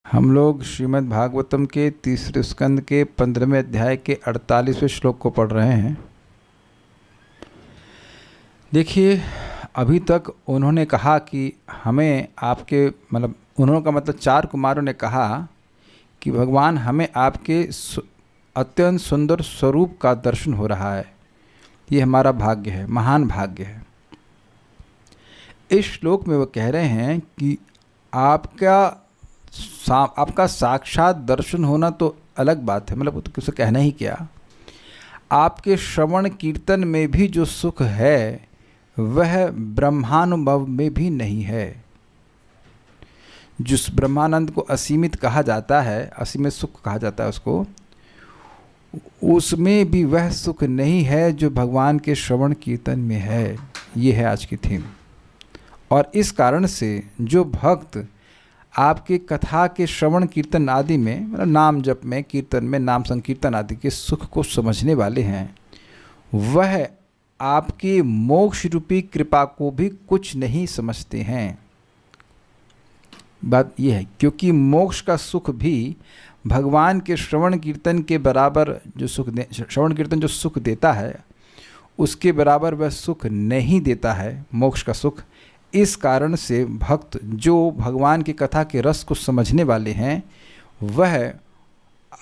हम लोग श्रीमद् भागवतम के तीसरे स्कंद के 15वें अध्याय के 48वें श्लोक को पढ़ रहे हैं। देखिए, अभी तक उन्होंने कहा कि हमें आपके उन्होंने का मतलब चार कुमारों ने कहा कि भगवान हमें आपके अत्यंत सुंदर स्वरूप का दर्शन हो रहा है, ये हमारा भाग्य है, महान भाग्य है। इस श्लोक में वो कह रहे हैं कि आपका साक्षात दर्शन होना तो अलग बात है, वो तो किसी कहना ही क्या। आपके श्रवण कीर्तन में भी जो सुख है वह ब्रह्मानुभव में भी नहीं है। जिस ब्रह्मानंद को असीमित कहा जाता है, असीमित सुख कहा जाता है उसको, उसमें भी वह सुख नहीं है जो भगवान के श्रवण कीर्तन में है। ये है आज की थीम। और इस कारण से जो भक्त आपके कथा के श्रवण कीर्तन आदि में, नाम जप में, कीर्तन में, नाम संकीर्तन आदि के सुख को समझने वाले हैं, वह आपकी मोक्ष रूपी कृपा को भी कुछ नहीं समझते हैं। बात यह है, क्योंकि मोक्ष का सुख भी भगवान के श्रवण कीर्तन के बराबर जो श्रवण कीर्तन जो सुख देता है उसके बराबर वह सुख नहीं देता है, मोक्ष का सुख। इस कारण से भक्त जो भगवान की कथा के रस को समझने वाले हैं, वह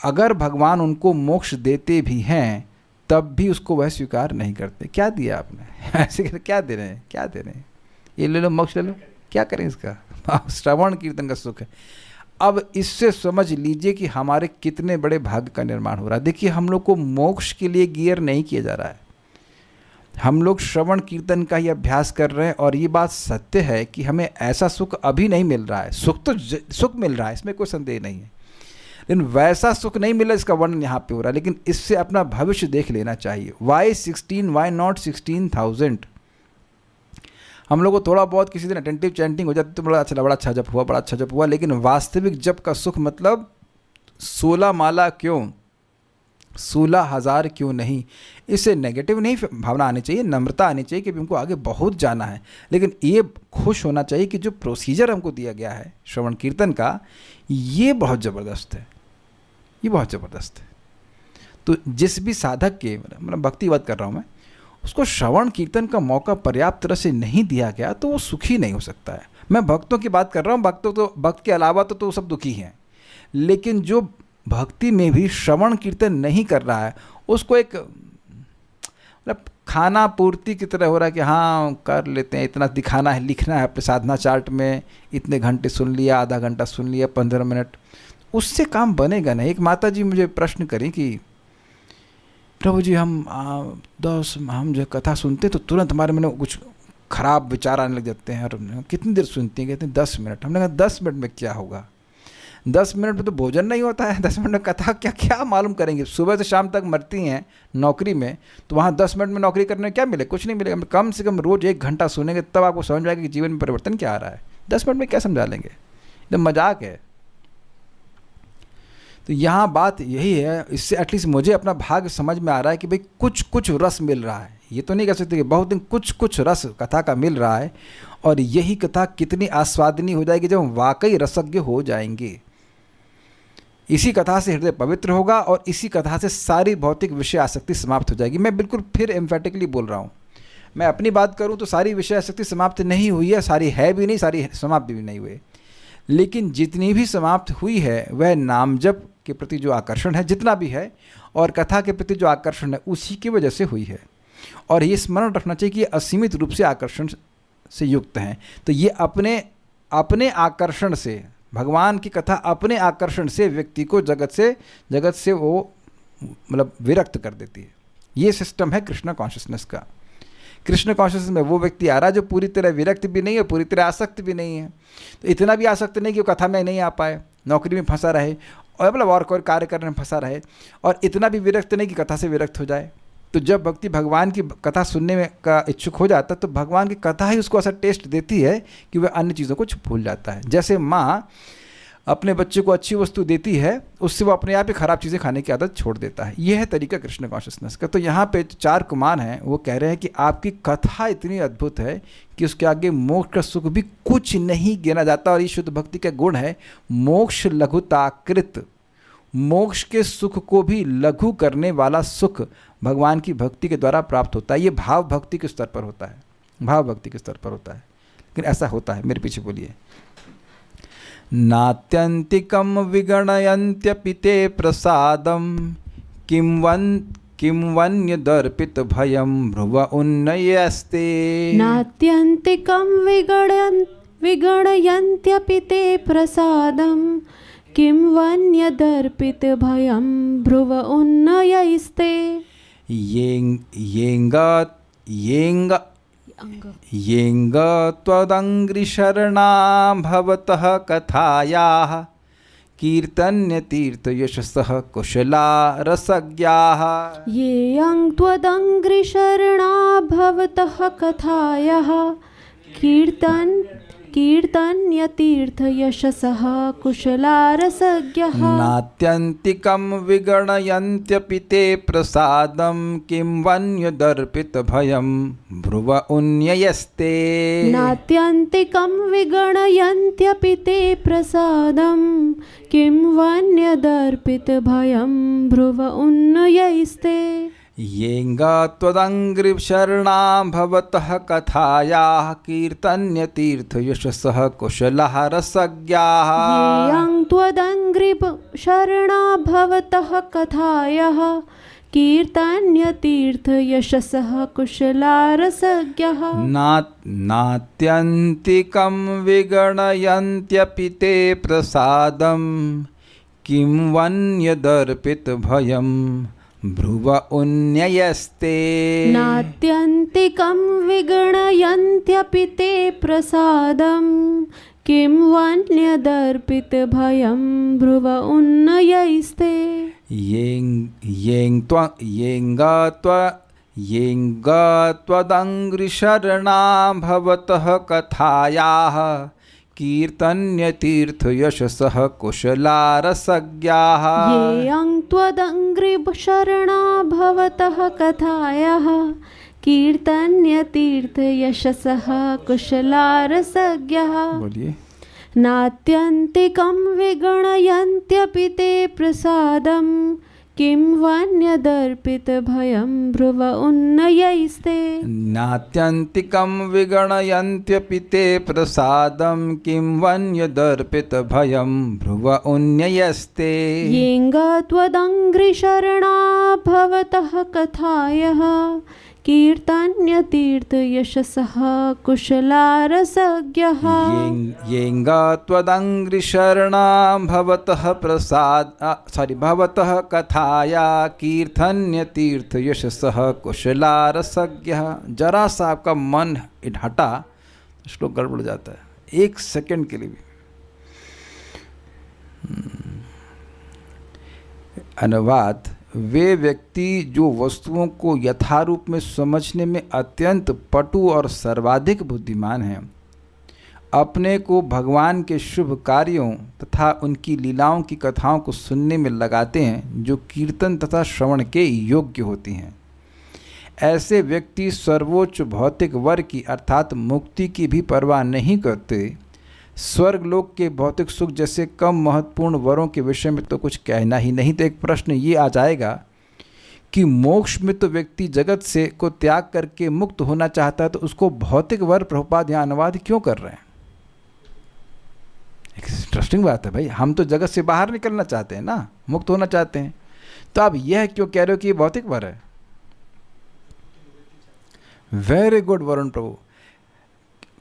अगर भगवान उनको मोक्ष देते भी हैं तब भी उसको वह स्वीकार नहीं करते। क्या दिया आपने ऐसे क्या दे रहे हैं, क्या दे रहे हैं, ये ले लो, मोक्ष ले लो, क्या करें इसका, श्रवण कीर्तन का सुख है। अब इससे समझ लीजिए कि हमारे कितने बड़े भाग्य का निर्माण हो रहा है। देखिए, हम लोग को मोक्ष के लिए गियर नहीं किया जा रहा है, हम लोग श्रवण कीर्तन का ही अभ्यास कर रहे हैं। और ये बात सत्य है कि हमें ऐसा सुख अभी नहीं मिल रहा है। सुख तो सुख मिल रहा है, इसमें कोई संदेह नहीं है, लेकिन वैसा सुख नहीं मिला इसका वर्णन यहाँ पे हो रहा है। लेकिन इससे अपना भविष्य देख लेना चाहिए। Why 16, why not 16,000। हम लोग को थोड़ा बहुत किसी दिन अटेंटिव चैंटिंग हो जाती तो बड़ा अच्छा जप हुआ, बड़ा अच्छा जप हुआ, लेकिन वास्तविक जप का सुख 16 माला क्यों, 16,000 क्यों नहीं। इससे नेगेटिव नहीं भावना आनी चाहिए, नम्रता आनी चाहिए कि हमको आगे बहुत जाना है। लेकिन ये खुश होना चाहिए कि जो प्रोसीजर हमको दिया गया है श्रवण कीर्तन का, ये बहुत ज़बरदस्त है, ये बहुत ज़बरदस्त है। तो जिस भी साधक के भक्तिवाद कर रहा हूँ मैं, उसको श्रवण कीर्तन का मौका पर्याप्त तरह से नहीं दिया गया तो वो सुखी नहीं हो सकता है। मैं भक्तों की बात कर रहा हूँ, भक्त के अलावा तो सब दुखी हैं। लेकिन जो भक्ति में भी श्रवण कीर्तन नहीं कर रहा है, उसको एक खाना पूर्ति की तरह हो रहा है कि हाँ कर लेते हैं, इतना दिखाना है, लिखना है अपने साधना चार्ट में, इतने घंटे सुन लिया, आधा घंटा सुन लिया, 15 मिनट, उससे काम बनेगा नहीं। एक माता जी मुझे प्रश्न करी कि प्रभु जी हम जो कथा सुनते तो तुरंत हमारे मन में कुछ खराब विचार आने लग जाते हैं। और कितनी देर सुनती हैं? कहते हैं 10 मिनट। हमने कहा 10 मिनट में क्या होगा, 10 मिनट में तो भोजन नहीं होता है, 10 मिनट में कथा क्या मालूम करेंगे। सुबह से शाम तक मरती हैं नौकरी में, तो वहाँ 10 मिनट में नौकरी करने में क्या मिले, कुछ नहीं मिलेगा। कम से कम रोज़ 1 घंटा सुनेंगे तब आपको समझ में आएगा कि जीवन में परिवर्तन क्या आ रहा है। 10 मिनट में क्या समझा लेंगे, एकदम मजाक है। तो यहाँ बात यही है। इससे एटलीस्ट मुझे अपना भाग्य समझ में आ रहा है कि भाई कुछ रस मिल रहा है। ये तो नहीं कह सकते कि बहुत दिन कुछ रस कथा का मिल रहा है। और यही कथा कितनी आस्वादनीय हो जाएगी जब हम वाकई रसज्ञ हो जाएंगे। इसी कथा से हृदय पवित्र होगा और इसी कथा से सारी भौतिक विषय आसक्ति समाप्त हो जाएगी। मैं बिल्कुल फिर एम्फेटिकली बोल रहा हूँ, मैं अपनी बात करूँ तो सारी विषय आसक्ति समाप्त नहीं हुई है, सारी है भी नहीं, सारी समाप्त भी नहीं हुई। लेकिन जितनी भी समाप्त हुई है वह नाम जप के प्रति जो आकर्षण है, जितना भी है, और कथा के प्रति जो आकर्षण है, उसी की वजह से हुई है। और ये स्मरण रखना चाहिए कि ये असीमित रूप से आकर्षण से युक्त हैं। तो ये अपने आकर्षण से, भगवान की कथा अपने आकर्षण से व्यक्ति को जगत से वो विरक्त कर देती है। ये सिस्टम है कृष्ण कॉन्शियसनेस का। कृष्ण कॉन्शियसनेस में वो व्यक्ति आ रहा है जो पूरी तरह विरक्त भी नहीं है, पूरी तरह आसक्त भी नहीं है। तो इतना भी आसक्त नहीं कि वो कथा में नहीं आ पाए, नौकरी में फंसा रहे, और और कोई कार्य करने में फंसा रहे, और इतना भी विरक्त नहीं कि कथा से विरक्त हो जाए। तो जब व्यक्ति भगवान की कथा सुनने में का इच्छुक हो जाता है तो भगवान की कथा ही उसको ऐसा टेस्ट देती है कि वह अन्य चीज़ों को भूल जाता है। जैसे माँ अपने बच्चे को अच्छी वस्तु देती है, उससे वो अपने आप ही खराब चीज़ें खाने की आदत छोड़ देता है। यह है तरीका कृष्ण कॉन्शियसनेस का। तो यहाँ पे 4 कुमार हैं, वो कह रहे हैं कि आपकी कथा इतनी अद्भुत है कि उसके आगे मोक्ष का सुख भी कुछ नहीं गिना जाता। और ये शुद्ध भक्ति का गुण है, मोक्ष लघुताकृत, मोक्ष के सुख को भी लघु करने वाला सुख भगवान की भक्ति के द्वारा प्राप्त होता है। ये भाव भक्ति के स्तर पर होता है, भाव भक्ति के स्तर पर होता है। लेकिन ऐसा होता है, मेरे पीछे बोलिए। नात्यंतिकम विगणयन्त्यपि ते प्रसादम किं वन्य दर्पित भयम भ्रुव उन्नयस्ते। नात्यंतिकम विगणयन्त्यपि ते प्रसादम किं वन्य दर्पित भयम भ्रुव उन्नयस्ते। येंग त्वदङ्घ्रिशरणा भवतः कथायाः कीर्तन्य तीर्थयशसः कुशला रसज्ञाः। येऽं त्वदङ्घ्रिशरणा भवतः कथायाः कीर्तन्य तीर्थयशसः कुशला रसज्ञः। नात्यन्तिकं विगणयन्त्यपि ते प्रसादं किं वन्य दर्पित भयं भ्रुव उन्नयस्ते। नात्यन्तिकं विगणयन्त्यपि ते प्रसादं किं वन्य दर्पित भयं भ्रुव उन्नयस्ते। येंग त्वदङ्घ्रिशरणा भवतः कथायाः कीर्तन्य तीर्थयशसः कुशलः रसज्ञाः। येऽं त्वदङ्घ्रिशरणा भवतः कथायाः कीर्तन्य तीर्थयशसः कुशला रसज्ञः। नात्यन्तिकं विगणयन्त्यपि ते प्रसादं किं वन्य दर्पित भयं भ्रुव उन्नयस्ते। नात्यन्तिकं विगणयन्त्यपि ते प्रसादं किं वन्य दर्पित भयं भ्रुव उन्नयस्ते। येंग त्वदङ्घ्रिशरणा भवतः कथायाः कीर्तन्य तीर्थयशसः कुशला रसज्ञाः। येऽं त्वदङ्घ्रिशरणा भवतः कथायाः कीर्तन्य तीर्थयशसः कुशला रसज्ञः। बोलिए। नात्यन्तिकं विगणयन्त्यपि ते प्रसादं किं वन्य दर्पित भयं भ्रुव उन्नयस्ते। नात्यन्तिकं विगणयन्त्यपि ते प्रसादं किं वन्य दर्पित भयं भ्रुव उन्नयस्ते। येऽं त्वदङ्घ्रिशरणा भवतः कथायाः कीर्तन्य तीर्थयशसः कुशला रसज्ञः। येंग त्वदङ्घ्रिशरणा भवतः कथाया कीर्तन्य तीर्थयशसः कुशला रसज्ञः। जरा सा आपका मन हटा, श्लोक गड़बड़ जाता है 1 सेकंड के लिए भी। अनुवाद: वे व्यक्ति जो वस्तुओं को यथारूप में समझने में अत्यंत पटु और सर्वाधिक बुद्धिमान हैं, अपने को भगवान के शुभ कार्यों तथा उनकी लीलाओं की कथाओं को सुनने में लगाते हैं, जो कीर्तन तथा श्रवण के योग्य होती हैं। ऐसे व्यक्ति सर्वोच्च भौतिक वर की अर्थात मुक्ति की भी परवाह नहीं करते। स्वर्गलोक के भौतिक सुख जैसे कम महत्वपूर्ण वरों के विषय में तो कुछ कहना ही नहीं। तो एक प्रश्न ये आ जाएगा कि मोक्ष में तो व्यक्ति जगत से को त्याग करके मुक्त होना चाहता है, तो उसको भौतिक वर प्रभुपाद यहाँ अनुवाद क्यों कर रहे हैं? एक इंटरेस्टिंग बात है भाई, हम तो जगत से बाहर निकलना चाहते हैं ना, मुक्त होना चाहते हैं, तो आप यह क्यों कह रहे हो कि ये भौतिक वर है? वेरी गुड वरुण प्रभु।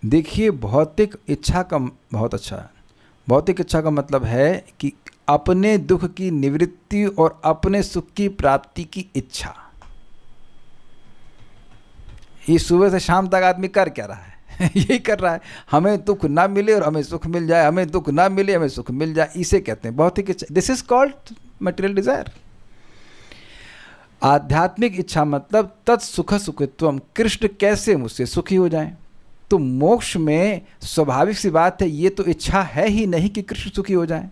देखिए, भौतिक इच्छा का बहुत अच्छा है। भौतिक इच्छा का मतलब है कि अपने दुख की निवृत्ति और अपने सुख की प्राप्ति की इच्छा। ये सुबह से शाम तक आदमी कर क्या रहा है? यही कर रहा है, हमें दुख ना मिले और हमें सुख मिल जाए, हमें दुख ना मिले हमें सुख मिल जाए, इसे कहते हैं भौतिक इच्छा। This is called material desire. आध्यात्मिक इच्छा मतलब तत्सुख सुखित्वम, कृष्ण कैसे मुझसे सुखी हो जाएं। तो मोक्ष में स्वाभाविक सी बात है, ये तो इच्छा है ही नहीं कि कृष्ण सुखी हो जाएं।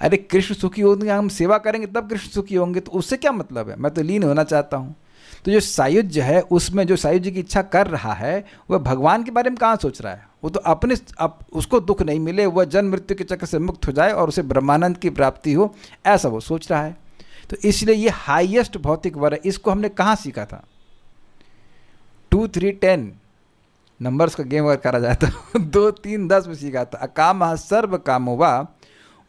अरे कृष्ण सुखी होंगे, हम सेवा करेंगे तब कृष्ण सुखी होंगे, तो उससे क्या मतलब है? मैं तो लीन होना चाहता हूँ। तो जो सायुज्य है उसमें जो सायुज्य की इच्छा कर रहा है वह भगवान के बारे में कहाँ सोच रहा है? वो तो अपने उसको दुख नहीं मिले, वह जन्म मृत्यु के चक्र से मुक्त हो जाए और उसे ब्रह्मानंद की प्राप्ति हो, ऐसा वो सोच रहा है। तो इसलिए ये हाईएस्ट भौतिक वर है। इसको हमने कहाँ सीखा था? 2, 3, 10 नंबर्स का गेम अगर करा जाए तो 2, 3, 10 में सीखा था। अकामः सर्व कामो वा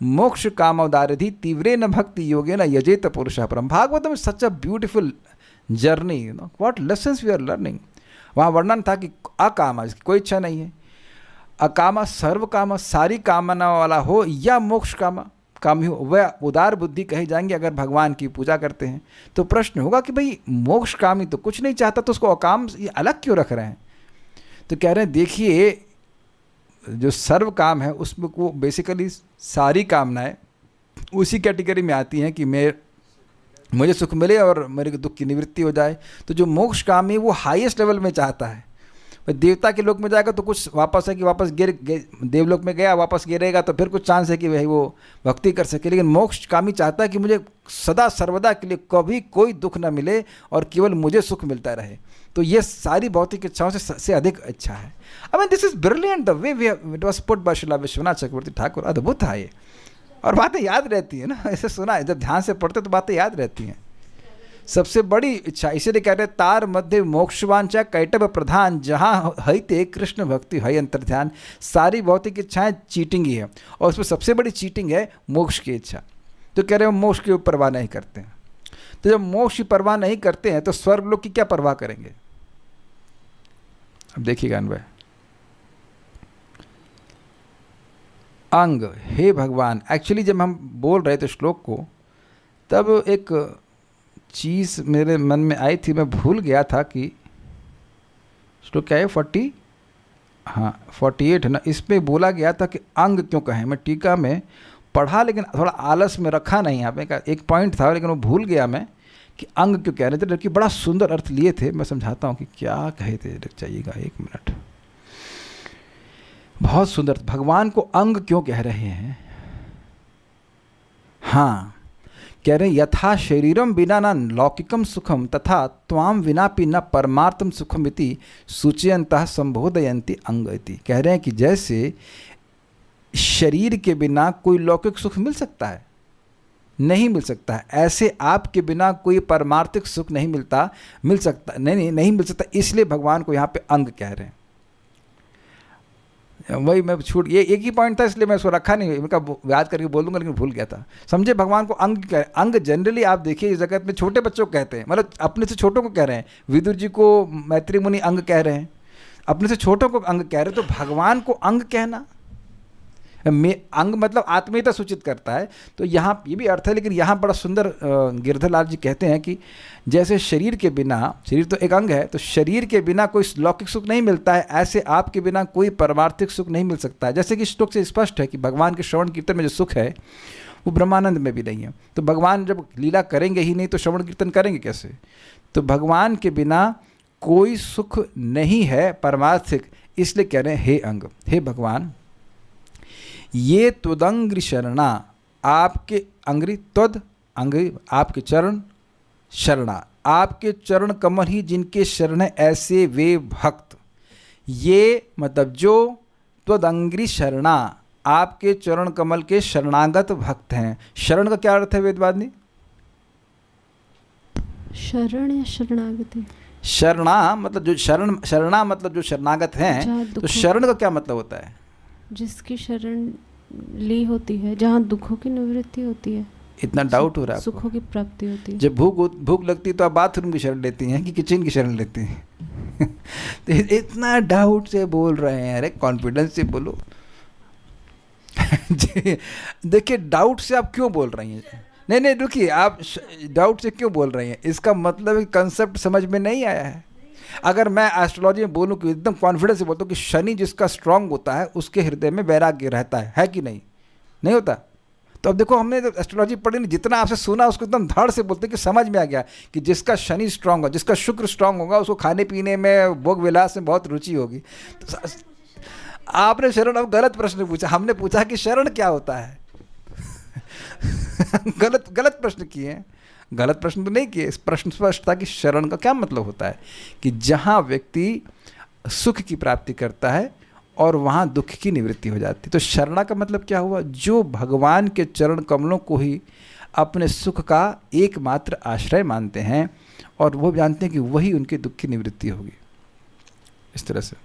मोक्ष कामोदारिधि तीव्रे न भक्ति योगे न यजेत पुरुषः परम। भागवत में such a beautiful journey, you know what lessons we are learning. वहाँ वर्णन था कि अकामा, कोई इच्छा नहीं है, अकामा सर्व कामा, सारी कामना वाला हो, या मोक्ष कामी हो, वह उदार बुद्धि कहे जाएंगे अगर भगवान की पूजा करते हैं। तो प्रश्न होगा कि भाई मोक्ष कामी तो कुछ नहीं चाहता, तो उसको अकाम ये अलग क्यों रख रहे हैं? तो कह रहे हैं देखिए जो सर्व काम है उसमें वो बेसिकली सारी कामनाएं उसी कैटेगरी में आती हैं कि मुझे सुख मिले और मेरे दुख की निवृत्ति हो जाए। तो जो मोक्ष कामी वो हाईएस्ट लेवल में चाहता है। भाई देवता के लोक में जाएगा तो कुछ वापस है कि वापस देवलोक में गया वापस गिरेगा तो फिर कुछ चांस है कि भाई वो भक्ति कर सके। लेकिन मोक्ष कामी चाहता है कि मुझे सदा सर्वदा के लिए कभी कोई दुख ना मिले और केवल मुझे सुख मिलता रहे। तो ये सारी भौतिक इच्छाओं से अधिक इच्छा है। I mean this is brilliant the way it was put by Srila Vishwanath Chakravarti Thakur. अद्भुत है ये, और बातें याद रहती है ना, ऐसे सुना है जब ध्यान से पढ़ते तो बातें याद रहती हैं। सबसे बड़ी इच्छा इसीलिए कह रहे तार मध्य मोक्षवांचा कैटभ प्रधान जहाँ हईते कृष्ण भक्ति हई अंतर ध्यान। सारी भौतिक इच्छाएं चीटिंग ही है और उसमें सबसे बड़ी चीटिंग है मोक्ष की इच्छा। तो कह रहे हो मोक्ष की परवाह नहीं करते हैं। तो जब मोक्ष की परवाह नहीं करते हैं तो स्वर्गलोक की क्या परवाह करेंगे? अब देखिएगा अनवय, अंग हे भगवान। एक्चुअली जब हम बोल रहे थे श्लोक को तब एक चीज़ मेरे मन में आई थी, मैं भूल गया था कि श्लोक क्या है 48 है ना, इसमें बोला गया था कि अंग क्यों कहें। मैं टीका में पढ़ा लेकिन थोड़ा आलस में रखा नहीं। यहाँ पे एक पॉइंट था लेकिन वो भूल गया मैं कि अंग क्यों कह रहे थे, जबकि बड़ा सुंदर अर्थ लिए थे। मैं समझाता हूँ कि क्या कहे थे, रुक जाइएगा 1 मिनट। बहुत सुंदर, भगवान को अंग क्यों कह रहे हैं? हाँ, कह रहे यथा शरीरम बिना न लौकिकम सुखम तथा त्वाम विनापि न परमार्थम सुखम इति सूचयन्तः संबोधयन्ति अंग इति। कह रहे हैं कि जैसे शरीर के बिना कोई लौकिक सुख मिल सकता है, नहीं मिल सकता है, ऐसे आपके बिना कोई परमार्थिक सुख नहीं मिल सकता, नहीं मिल सकता। इसलिए भगवान को यहाँ पे अंग कह रहे हैं। वही मैं छूट, ये एक ही पॉइंट था इसलिए मैं उसको रखा नहीं, मैं याद करके बोल दूंगा लेकिन भूल गया था। समझे, भगवान को अंग कह रहे हैं। अंग जनरली आप देखिए इस जगत में छोटे बच्चों को कहते हैं, मतलब अपने से छोटों को कह रहे हैं। विदुर जी को मैत्री मुनि अंग कह रहे हैं, अपने से छोटों को अंग कह रहे हैं। तो भगवान को अंग कहना, अंग मतलब आत्मीयता सूचित करता है। तो यहाँ ये भी अर्थ है, लेकिन यहाँ बड़ा सुंदर गिरधरलाल जी कहते हैं कि जैसे शरीर के बिना, शरीर तो एक अंग है, तो शरीर के बिना कोई लौकिक सुख नहीं मिलता है, ऐसे आपके बिना कोई परमार्थिक सुख नहीं मिल सकता है। जैसे कि श्लोक से स्पष्ट है कि भगवान के श्रवण कीर्तन में जो सुख है वो ब्रह्मानंद में भी नहीं है। तो भगवान जब लीला करेंगे ही नहीं तो श्रवण कीर्तन करेंगे कैसे? तो भगवान के बिना कोई सुख नहीं है परमार्थिक। इसलिए कह रहे हैं हे अंग, हे भगवान, ये त्वदंग्रि शरणा, आपके अंग्रि त्वद अंग्रि आपके चरण, शरणा आपके चरण कमल ही जिनके शरण है ऐसे वे भक्त। ये मतलब जो त्वदंग्रि शरणा, आपके चरण कमल के शरणागत भक्त हैं। शरण का क्या अर्थ है वेदवादिनी? शरण या शरणागति? शरणा मतलब जो शरणा मतलब जो शरणागत हैं। तो शरण का क्या मतलब होता है? जिसकी शरण ली होती है, जहाँ दुखों की निवृत्ति होती है। इतना डाउट हो रहा है, सुखों की प्राप्ति होती है। जब भूख लगती है तो आप बाथरूम की शरण लेती हैं कि किचन की शरण लेती हैं? तो इतना डाउट से बोल रहे हैं, अरे कॉन्फिडेंस से बोलो। देखिए डाउट से आप क्यों बोल रही हैं? नहीं रुकिए, आप डाउट से क्यों बोल रही हैं? इसका मतलब कंसेप्ट समझ में नहीं आया है। अगर मैं एस्ट्रोलॉजी में बोलूं कि एकदम कॉन्फिडेंस से बोलता हूँ कि शनि जिसका स्ट्रांग होता है उसके हृदय में वैराग्य रहता है कि नहीं? नहीं होता। तो अब देखो, हमने तो एस्ट्रोलॉजी पढ़ी नहीं, जितना आपसे सुना उसको एकदम धड़ से बोलते कि समझ में आ गया कि जिसका शनि स्ट्रांग होगा, जिसका शुक्र स्ट्रांग होगा, उसको खाने पीने में, भोग विलास में बहुत रुचि होगी। तो आपने शरण, अब गलत प्रश्न पूछा। हमने पूछा कि शरण क्या होता है। गलत प्रश्न किए हैं, गलत प्रश्न तो नहीं किए। इस प्रश्न स्पष्ट था कि शरण का क्या मतलब होता है कि जहाँ व्यक्ति सुख की प्राप्ति करता है और वहाँ दुख की निवृत्ति हो जाती है। तो शरणा का मतलब क्या हुआ? जो भगवान के चरण कमलों को ही अपने सुख का एकमात्र आश्रय मानते हैं और वो जानते हैं कि वही उनके दुख की निवृत्ति होगी। इस तरह से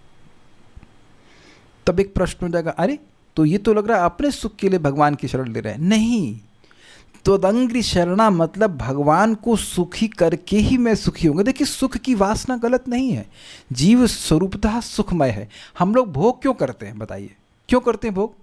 तब एक प्रश्न हो जाएगा, अरे तो ये तो लग रहा है अपने सुख के लिए भगवान की शरण ले रहे हैं। नहीं, त्वदंग्रि शरणा मतलब भगवान को सुखी करके ही मैं सुखी होऊंगा। देखिए, सुख की वासना गलत नहीं है, जीव स्वरूपतः सुखमय है। हम लोग भोग क्यों करते हैं बताइए? क्यों करते हैं भोग?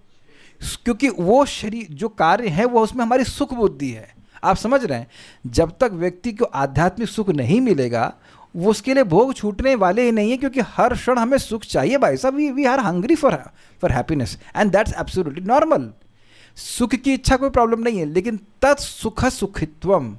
क्योंकि वो शरीर जो कार्य है वो उसमें हमारी सुख बुद्धि है। आप समझ रहे हैं? जब तक व्यक्ति को आध्यात्मिक सुख नहीं मिलेगा वो उसके लिए भोग छूटने वाले ही नहीं है, क्योंकि हर क्षण हमें सुख चाहिए भाई साहब। We are hungry for happiness and that's absolutely normal. सुख की इच्छा कोई प्रॉब्लम नहीं है, लेकिन तत् सुख सुखित्वम,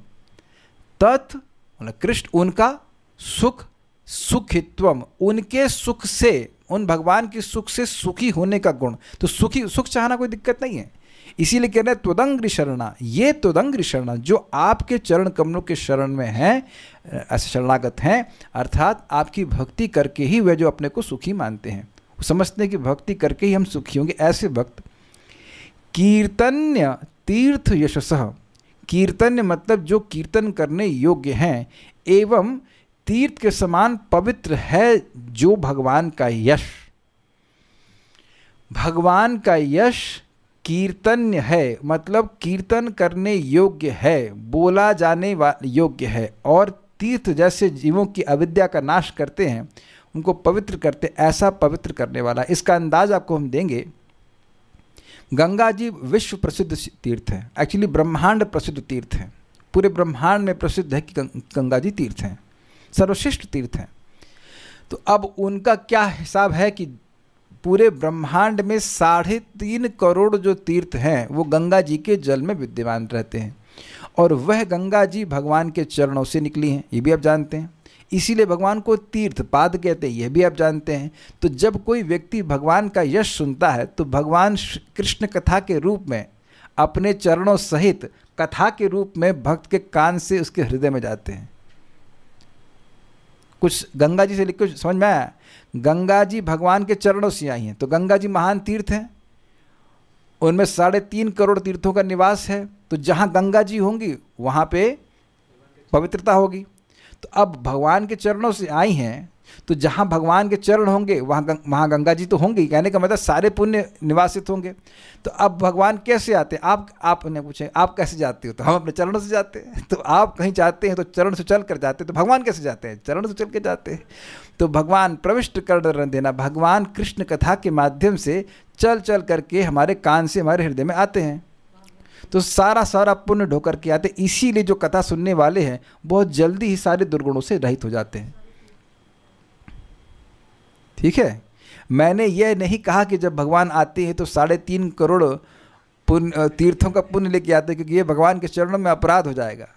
तत् मतलब कृष्ण, उनका सुख सुखित्वम, उनके सुख से, उन भगवान के सुख से सुखी होने का गुण। तो सुख चाहना कोई दिक्कत नहीं है। इसीलिए कह रहे हैं त्वदंग्रि शरणा, ये त्वदंग्रि शरणा जो आपके चरण कमलों के शरण में हैं, ऐसे शरणागत हैं, अर्थात आपकी भक्ति करके ही वे जो अपने को सुखी मानते हैं, वो समझते हैं कि भक्ति करके ही हम सुखी होंगे। ऐसे भक्त कीर्तन्य तीर्थ यशसः, कीर्तन्य मतलब जो कीर्तन करने योग्य हैं, एवं तीर्थ के समान पवित्र है जो भगवान का यश। भगवान का यश कीर्तन्य है, मतलब कीर्तन करने योग्य है, बोला जाने योग्य है। और तीर्थ जैसे जीवों की अविद्या का नाश करते हैं, उनको पवित्र करते, ऐसा पवित्र करने वाला। इसका अंदाज आपको हम देंगे। गंगा जी विश्व प्रसिद्ध तीर्थ है, एक्चुअली ब्रह्मांड प्रसिद्ध तीर्थ है। पूरे ब्रह्मांड में प्रसिद्ध है कि गंगा जी तीर्थ हैं, सर्वश्रेष्ठ तीर्थ हैं। तो अब उनका क्या हिसाब है कि पूरे ब्रह्मांड में 3.5 करोड़ जो तीर्थ हैं वो गंगा जी के जल में विद्यमान रहते हैं, और वह गंगा जी भगवान के चरणों से निकली हैं, ये भी आप जानते हैं। इसीलिए भगवान को तीर्थ पाद कहते हैं, यह भी आप जानते हैं। तो जब कोई व्यक्ति भगवान का यश सुनता है तो भगवान कृष्ण कथा के रूप में अपने चरणों सहित कथा के रूप में भक्त के कान से उसके हृदय में जाते हैं। कुछ गंगा जी से लिख के समझ में आया? गंगा जी भगवान के चरणों से आई हैं, तो गंगा जी महान तीर्थ हैं, उनमें 3.5 करोड़ तीर्थों का निवास है। तो जहाँ गंगा जी होंगी वहाँ पे पवित्रता होगी। तो अब भगवान के चरणों से आई हैं, तो जहाँ भगवान के चरण होंगे वहाँ गंगा जी तो होंगी। कहने का मतलब सारे पुण्य निवासित होंगे। तो अब भगवान कैसे आते हैं? आपने पूछे आप कैसे जाते हो? तो हम अपने चरणों से जाते हैं। तो आप कहीं जाते हैं तो चरण से चल कर जाते हैं, तो भगवान कैसे जाते हैं? चरण से चल के जाते हैं। तो भगवान प्रविष्ट कर देना, भगवान कृष्ण कथा के माध्यम से चल चल करके हमारे कान से हमारे हृदय में आते हैं। तो सारा पुण्य ढोकर के आते। इसीलिए जो कथा सुनने वाले हैं बहुत जल्दी ही सारे दुर्गुणों से रहित हो जाते हैं। ठीक है, मैंने यह नहीं कहा कि जब भगवान आते हैं तो 3.5 करोड़ पुण्य तीर्थों का पुण्य लेके आते हैं, क्योंकि ये भगवान के चरणों में अपराध हो जाएगा।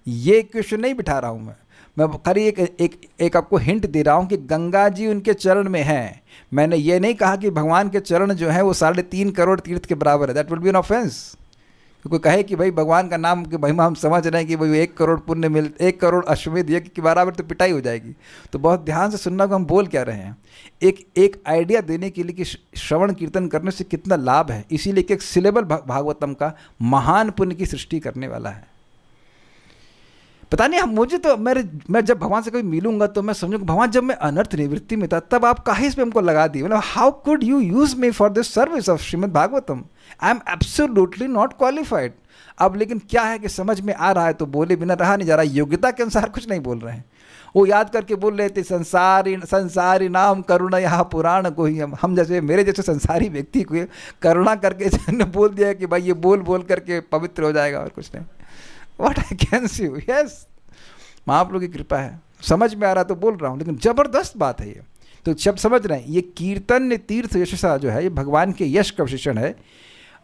ये क्वेश्चन नहीं बिठा रहा हूँ मैं खाली एक आपको हिंट दे रहा हूँ कि गंगा जी उनके चरण में हैं। मैंने ये नहीं कहा कि भगवान के चरण जो है वो 3.5 करोड़ तीर्थ के बराबर है। That will be an offence. कोई कहे कि भाई भगवान का नाम की महिमा हम समझ रहे हैं कि भाई 1 करोड़ पुण्य 1 करोड़ अश्वमेध यज्ञ के बराबर, तो पिटाई हो जाएगी। तो बहुत ध्यान से सुनना को हम बोल क्या रहे हैं। एक आइडिया देने के लिए कि श्रवण कीर्तन करने से कितना लाभ है, इसीलिए एक सिलेबल भागवतम का महान पुण्य की सृष्टि करने वाला है। पता नहीं, मुझे तो मैं जब भगवान से कभी मिलूंगा तो मैं समझूंगा भगवान जब मैं अनर्थ निवृत्ति में था तब आप काहे पे हमको लगा दिए। मतलब how could you use me for this service of Shrimad Bhagavatam? I am absolutely not qualified. अब लेकिन क्या है कि समझ में आ रहा है तो बोले बिना रहा नहीं जा रहा। योग्यता के अनुसार कुछ नहीं बोल रहे हैं। वो याद करके बोल रहे थे संसारी नाम करुणा यहाँ पुराण को ही हम जैसे मेरे जैसे संसारी व्यक्ति को करुणा करके बोल दिया कि भाई ये बोल करके पवित्र हो जाएगा और कुछ नहीं। What I can see, yes, महाप्रभु की कृपा है। समझ में आ रहा तो बोल रहा हूँ, लेकिन जबरदस्त बात है ये। तो जब समझ रहे हैं ये कीर्तन तीर्थ यशसा जो है ये भगवान के यश का विशेषण है,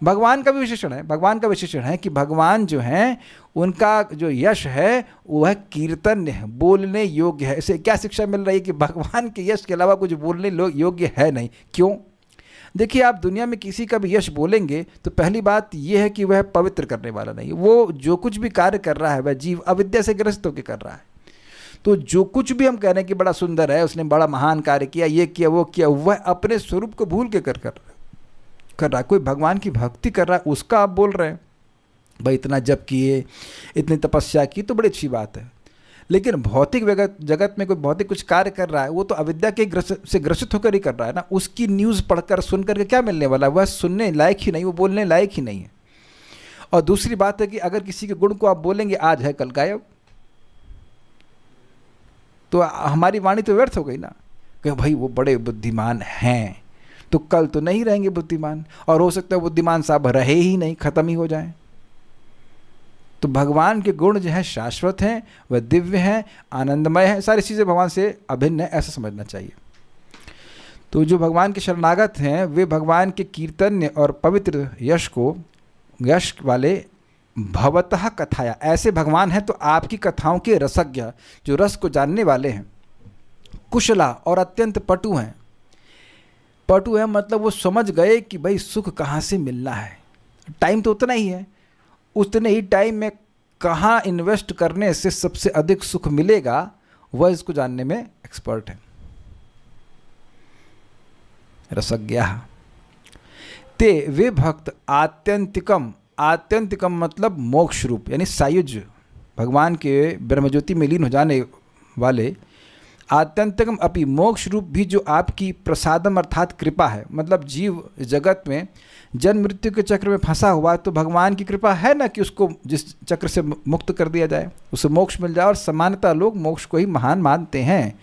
भगवान का भी विशेषण है। भगवान का विशेषण है कि भगवान जो हैं उनका जो यश है वह कीर्तन है, बोलने योग्य है। इसे क्या शिक्षा मिल रही है कि भगवान के यश के अलावा कुछ बोलने योग्य है नहीं। क्यों? देखिए, आप दुनिया में किसी का भी यश बोलेंगे तो पहली बात यह है कि वह पवित्र करने वाला नहीं है। वो जो कुछ भी कार्य कर रहा है वह जीव अविद्या से ग्रस्त होकर कर रहा है। तो जो कुछ भी हम कह रहे हैं कि बड़ा सुंदर है, उसने बड़ा महान कार्य किया, ये किया वो किया, वह अपने स्वरूप को भूल के कर रहा है। कोई भगवान की भक्ति कर रहा है, उसका आप बोल रहे हैं भाई इतना जप किए, इतनी तपस्या की, तो बड़ी अच्छी बात है। लेकिन भौतिक जगत में कोई भौतिक कुछ कार्य कर रहा है, वो तो अविद्या के से ग्रसित होकर ही कर रहा है ना। उसकी न्यूज़ पढ़कर सुन करके क्या मिलने वाला है? वह सुनने लायक ही नहीं, वो बोलने लायक ही नहीं है। और दूसरी बात है कि अगर किसी के गुण को आप बोलेंगे आज है कल गायब, तो हमारी वाणी तो व्यर्थ हो गई ना कि भाई वो बड़े बुद्धिमान हैं, तो कल तो नहीं रहेंगे बुद्धिमान, और हो सकता है बुद्धिमान साहब रहे ही नहीं, खत्म ही हो जाए। तो भगवान के गुण जो है शाश्वत हैं, वह दिव्य हैं, आनंदमय हैं, सारी चीज़ें भगवान से अभिन्न है, ऐसा समझना चाहिए। तो जो भगवान के शरणागत हैं वे भगवान के कीर्तन्य और पवित्र यश वाले भवतः कथाया, ऐसे भगवान हैं तो आपकी कथाओं के रसज्ञ, जो रस को जानने वाले हैं, कुशला और अत्यंत पटु हैं। पटु है मतलब वो समझ गए कि भाई सुख कहाँ से मिलना है, टाइम तो उतना ही है, उतने ही टाइम में कहाँ इन्वेस्ट करने से सबसे अधिक सुख मिलेगा, वह इसको जानने में एक्सपर्ट है। रसज्ञा ते वे भक्त आत्यंतिकम मतलब मोक्ष रूप यानी सायुज्य, भगवान के ब्रह्मज्योति में लीन हो जाने वाले, आत्यंतिकम अपि मोक्ष रूप भी जो आपकी प्रसादम अर्थात कृपा है। मतलब जीव जगत में जन्म मृत्यु के चक्र में फंसा हुआ है, तो भगवान की कृपा है ना कि उसको जिस चक्र से मुक्त कर दिया जाए, उसे मोक्ष मिल जाए। और सामान्यतः लोग मोक्ष को ही महान मानते हैं,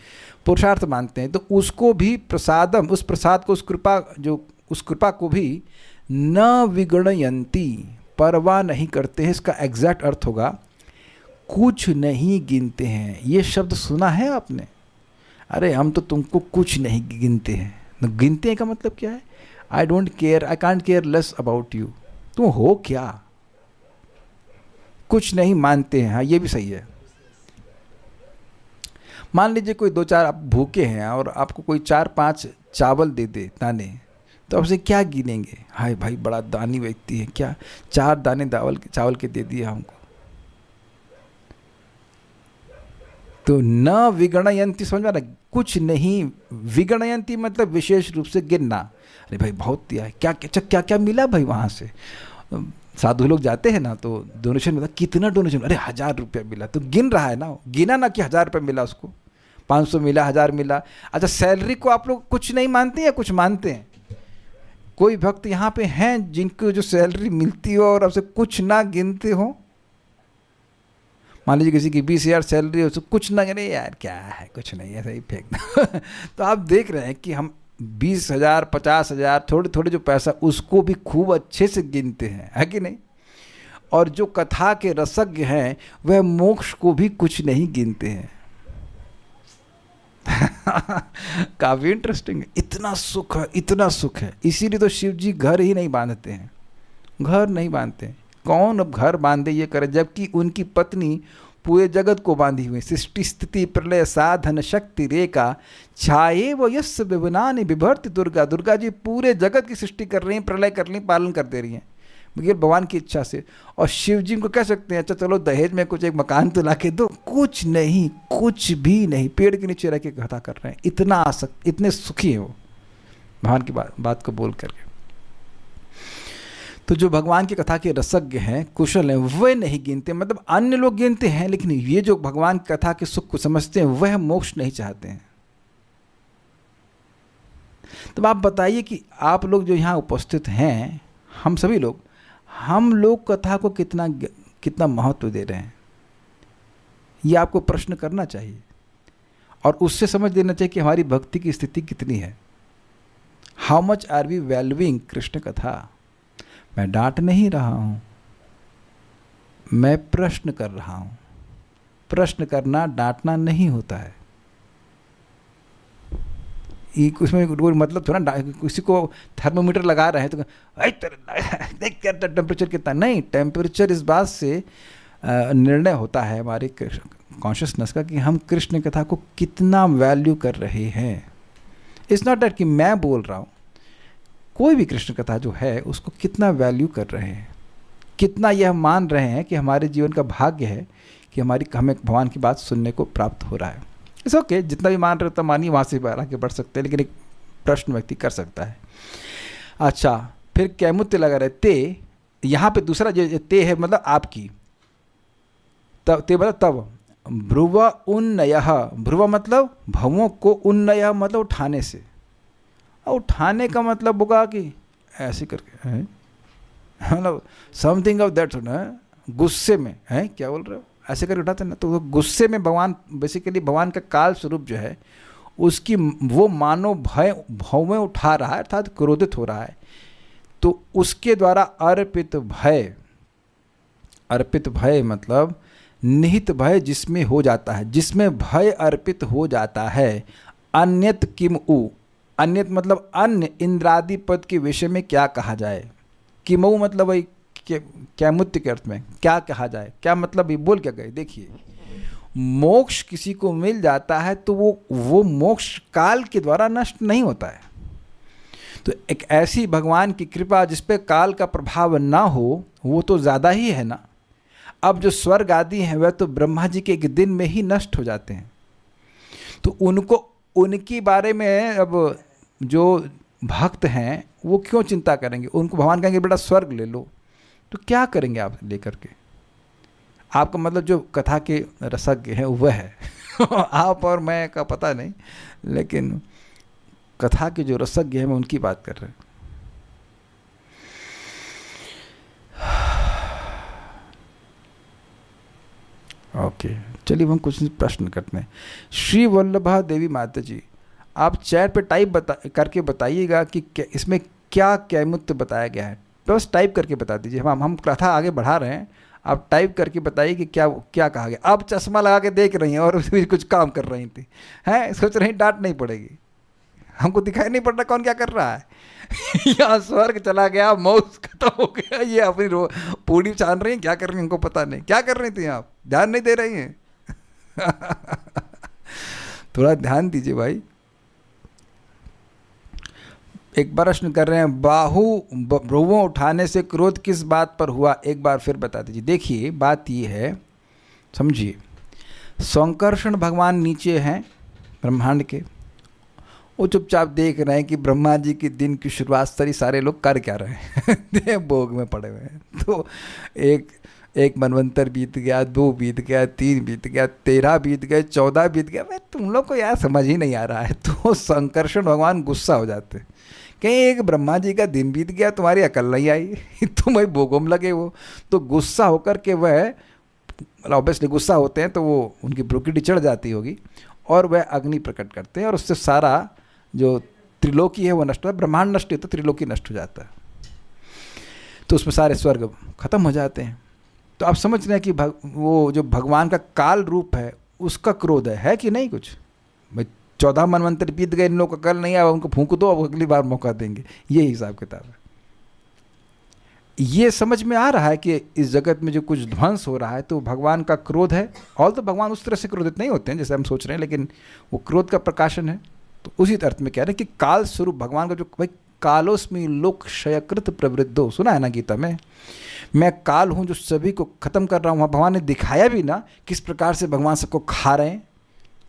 पुरुषार्थ मानते हैं। तो उसको भी प्रसादम, उस प्रसाद को, उस कृपा को भी न विगणयंती, परवाह नहीं करते हैं। इसका एग्जैक्ट अर्थ होगा कुछ नहीं गिनते हैं। ये शब्द सुना है आपने? अरे हम तो तुमको कुछ नहीं गिनते हैं। गिनते हैं का मतलब क्या है? I don't care, I can't care less about you. तुम हो क्या? कुछ नहीं मानते हैं। हाँ, ये भी सही है। मान लीजिए कोई 2-4 आप भूखे हैं और आपको कोई 4-5 चावल दे दे दाने, तो आपसे क्या गिनेंगे? हाय भाई बड़ा दानी व्यक्ति है, क्या 4 दाने चावल के दे दिए हमको। तो न विगणयंती, समझ में आ रहा? कुछ नहीं, विगणयंती मतलब विशेष रूप से गिनना। अरे भाई बहुत दिया है, क्या क्या मिला भाई वहाँ से? साधु लोग जाते हैं ना तो डोनेशन मिला, कितना डोनेशन? अरे 1000 रुपया मिला, तो गिन रहा है ना, गिना ना कि 1000 रुपया मिला उसको, 500 मिला, 1000 मिला। अच्छा, सैलरी को आप लोग कुछ नहीं मानते या कुछ मानते हैं? कोई भक्त यहाँ पे हैं जिनको जो सैलरी मिलती हो और आपसे कुछ ना गिनते हो? मान लीजिए किसी की 20,000 सैलरी हो, तो कुछ ना गिने, यार क्या है, कुछ नहीं है, सही फेंक दो। तो आप देख रहे हैं कि हम 20,000, 50,000, थोड़े थोड़े जो पैसा, उसको भी खूब अच्छे से गिनते हैं, है कि नहीं? और जो कथा के रसज्ञ हैं वह मोक्ष को भी कुछ नहीं गिनते हैं। काफ़ी इंटरेस्टिंग है। इतना सुख है, इतना सुख है, इसीलिए तो शिव जी घर ही नहीं बांधते हैं, घर नहीं बांधते। कौन अब घर बांधे ये करे, जबकि उनकी पत्नी पूरे जगत को बांधी हुई, सृष्टि स्थिति प्रलय साधन शक्ति रेखा छाये वो यस्य विवनानि बिभर्ति दुर्गा। दुर्गा जी पूरे जगत की सृष्टि कर रही हैं, प्रलय कर रही हैं, पालन कर दे रही हैं बगैर भगवान की इच्छा से। और शिव जी को कह सकते हैं अच्छा चलो दहेज में कुछ एक मकान तो ला के दो, कुछ नहीं, कुछ भी नहीं, पेड़ के नीचे रह के कथा कर रहे हैं। इतना आसक्त, इतने सुखी है वो भगवान की बात को बोल करके। तो जो भगवान की कथा के रसज्ञ हैं, कुशल हैं, वे नहीं गिनते। मतलब अन्य लोग गिनते हैं, लेकिन ये जो भगवान की कथा के सुख को समझते हैं वह मोक्ष नहीं चाहते हैं। तो आप बताइए कि आप लोग जो यहाँ उपस्थित हैं, हम सभी लोग, हम लोग कथा को कितना महत्व दे रहे हैं, ये आपको प्रश्न करना चाहिए। और उससे समझ लेना चाहिए कि हमारी भक्ति की स्थिति कितनी है। How much are we valuing Krishna कथा। मैं डांट नहीं रहा हूँ, मैं प्रश्न कर रहा हूँ। प्रश्न करना डांटना नहीं होता है। उसमें मतलब थोड़ा किसी को थर्मोमीटर लगा रहे हैं तो देख टेम्परेचर कितना, नहीं, टेम्परेचर इस बात से निर्णय होता है हमारे कॉन्शियसनेस का कि हम कृष्ण कथा को कितना वैल्यू कर रहे हैं। इट्स नॉट दैट कि मैं बोल रहा हूँ, कोई भी कृष्ण कथा जो है उसको कितना वैल्यू कर रहे हैं, कितना यह मान रहे हैं कि हमारे जीवन का भाग्य है कि हमें भगवान की बात सुनने को प्राप्त हो रहा है। इट्स ओके, जितना भी मान रहे हो तो मानिए, वहाँ से आगे बढ़ सकते हैं, लेकिन एक प्रश्न व्यक्ति कर सकता है। अच्छा, फिर कैमुत्य लगा रहे ते, यहाँ पे दूसरा जो ते है मतलब आपकी, तब ते मतलब तब, भ्रुव उन्नयः, भ्रुव मतलब भवों को, उन्नयः मतलब उठाने से, और उठाने का मतलब होगा कि ऐसे करके, मतलब समथिंग ऑफ दैट सुना, गुस्से में है, क्या बोल रहे हो, ऐसे करके उठाते ना, तो गुस्से में भगवान बेसिकली भगवान का काल स्वरूप जो है उसकी वो मानो भाव में उठा रहा है, अर्थात क्रोधित हो रहा है, तो उसके द्वारा अर्पित भय, अर्पित भय मतलब निहित भय जिसमें हो जाता है, जिसमें भय अर्पित हो जाता है। अन्यत किम उ, अन्यत मतलब अन्य इंद्रादि पद के विषय में क्या कहा जाए, किमऊ मतलब वही कैमुत्य के अर्थ में क्या कहा जाए, क्या मतलब ये बोल क्या गए। देखिए, मोक्ष किसी को मिल जाता है तो वो मोक्ष काल के द्वारा नष्ट नहीं होता है, तो एक ऐसी भगवान की कृपा जिस पे काल का प्रभाव ना हो वो तो ज़्यादा ही है ना। अब जो स्वर्ग आदि हैं वह तो ब्रह्मा जी के एक दिन में ही नष्ट हो जाते हैं, तो उनकी बारे में अब जो भक्त हैं वो क्यों चिंता करेंगे, उनको भगवान कहेंगे बेटा स्वर्ग ले लो, तो क्या करेंगे आप लेकर के। आपका मतलब जो कथा के रसज्ञ हैं वह है आप और मैं का पता नहीं, लेकिन कथा के जो रसज्ञ हैं मैं उनकी बात कर रहे हैं। ओके, चलिए हम कुछ प्रश्न करते हैं। श्री वल्लभा देवी माता जी, आप चैट पे टाइप करके बताइएगा कि इसमें क्या कैमुत्य बताया गया है, बस टाइप करके बता दीजिए। हम कथा आगे बढ़ा रहे हैं, आप टाइप करके बताइए कि क्या क्या कहा गया। अब चश्मा लगा के देख रही हैं और भी कुछ काम कर रही थी, हैं सोच रही डांट नहीं पड़ेगी, हमको दिखाई नहीं पड़ रहा कौन क्या कर रहा है यहाँ स्वर्ग चला गया, माउस खत्म हो गया, ये अपनी पूरी छान रही हैं, क्या कर रही हैं हमको पता नहीं, क्या कर रही थी आप, ध्यान नहीं दे रही हैं थोड़ा ध्यान दीजिए भाई। एक प्रश्न कर रहे हैं, भ्रुवों उठाने से क्रोध किस बात पर हुआ, एक बार फिर बता दीजिए। देखिए बात ये है, समझिए, संकर्षण भगवान नीचे हैं ब्रह्मांड के, वो चुपचाप देख रहे हैं कि ब्रह्मा जी के दिन की शुरुआत सारे लोग कर क्या रहे हैं भोग में पड़े हुए हैं। तो एक मनवंतर बीत गया, 2 बीत गया, 3 बीत गया, 13 बीत गए, 14 बीत गया, भाई तुम लोग को यार समझ ही नहीं आ रहा है। तो संकर्षण भगवान गुस्सा हो जाते, कहीं एक ब्रह्मा जी का दिन बीत गया, तुम्हारी अकल नहीं आई तुम वही भोगों में लगे हो। तो गुस्सा होकर के वह, ऑब्वियसली गुस्सा होते हैं तो वो उनकी ब्रुकिटी चढ़ जाती होगी और वह अग्नि प्रकट करते हैं और उससे सारा जो त्रिलोकी है वो नष्ट होता है, ब्रह्मांड नष्ट होता है, त्रिलोकी नष्ट हो जाता है, तो उसमें सारे स्वर्ग खत्म हो जाते हैं। तो आप समझ रहे हैं कि वो जो भगवान का काल रूप है उसका क्रोध है कि नहीं। कुछ भाई 14 मनवंतर बीत गए, इन लोगों का कल नहीं आया, उनको फूंक दो, अब अगली बार मौका देंगे, ये हिसाब किताब है। ये समझ में आ रहा है कि इस जगत में जो कुछ ध्वंस हो रहा है तो भगवान का क्रोध है, और तो भगवान उस तरह से क्रोधित नहीं होते हैं जैसे हम सोच रहे हैं, लेकिन वो क्रोध का प्रकाशन है। तो उसी अर्थ में कह रहे हैं कि काल स्वरूप भगवान का जो, भाई कालोस्मि लोक क्षयकृत प्रवृद्धो, सुना है ना गीता में, मैं काल हूँ जो सभी को खत्म कर रहा हूँ। वहाँ भगवान ने दिखाया भी ना किस प्रकार से भगवान सबको खा रहे हैं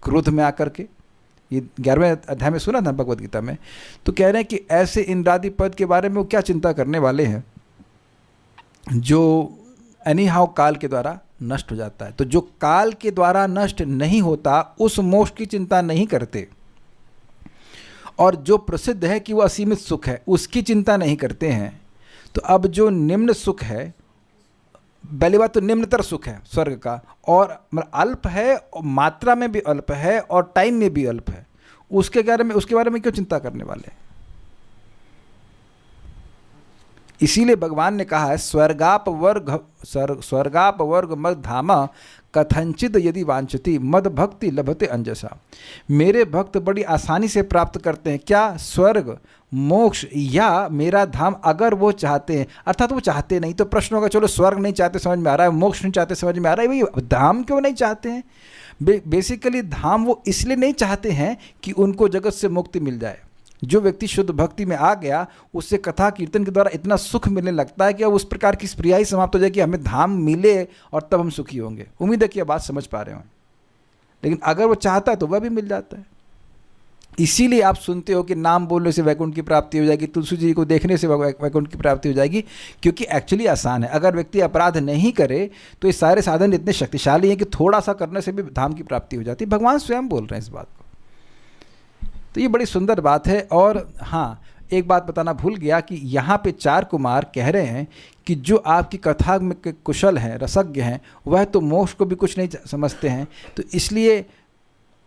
क्रोध में आकर के, ये 11वें अध्याय में सुना था भगवद गीता में। तो कह रहे हैं कि ऐसे इंद्रादि पद के बारे में वो क्या चिंता करने वाले हैं जो एनी हाउ काल के द्वारा नष्ट हो जाता है। तो जो काल के द्वारा नष्ट नहीं होता उस मोक्ष की चिंता नहीं करते, और जो प्रसिद्ध है कि वो असीमित सुख है उसकी चिंता नहीं करते हैं। तो अब जो निम्न सुख है, पहली बात तो निम्नतर सुख है स्वर्ग का, और अल्प है, और मात्रा में भी अल्प है और टाइम में भी अल्प है, उसके बारे में क्यों चिंता करने वाले हैं। इसीलिए भगवान ने कहा है स्वर्गाप वर्ग मद धामा कथंचित यदि वांछति मद भक्ति लभते अंजसा। मेरे भक्त बड़ी आसानी से प्राप्त करते हैं क्या, स्वर्ग, मोक्ष या मेरा धाम, अगर वो चाहते हैं। अर्थात वो चाहते नहीं तो प्रश्न होगा, चलो स्वर्ग नहीं चाहते समझ में आ रहा है, मोक्ष नहीं चाहते समझ में आ रहा है, भाई धाम क्यों नहीं चाहते हैं। बेसिकली धाम वो इसलिए नहीं चाहते हैं कि उनको जगत से मुक्ति मिल जाए, जो व्यक्ति शुद्ध भक्ति में आ गया, उससे कथा कीर्तन के द्वारा इतना सुख मिलने लगता है कि अब उस प्रकार की स्प्रिया ही समाप्त हो जाए कि हमें धाम मिले और तब हम सुखी होंगे। उम्मीद है कि यह बात समझ पा रहे हो। लेकिन अगर वो चाहता है तो वह भी मिल जाता है। इसीलिए आप सुनते हो कि नाम बोलने से वैकुंठ की प्राप्ति हो जाएगी, तुलसी जी को देखने से वैकुंठ की प्राप्ति हो जाएगी, क्योंकि एक्चुअली आसान है। अगर व्यक्ति अपराध नहीं करे तो ये सारे साधन इतने शक्तिशाली हैं कि थोड़ा सा करने से भी धाम की प्राप्ति हो जाती है। भगवान स्वयं बोल रहे हैं इस बात को। तो ये बड़ी सुंदर बात है। और हाँ, एक बात बताना भूल गया कि यहाँ पे 4 कुमार कह रहे हैं कि जो आपकी कथा में कुशल हैं, रसज्ञ हैं, वह तो मोक्ष को भी कुछ नहीं समझते हैं। तो इसलिए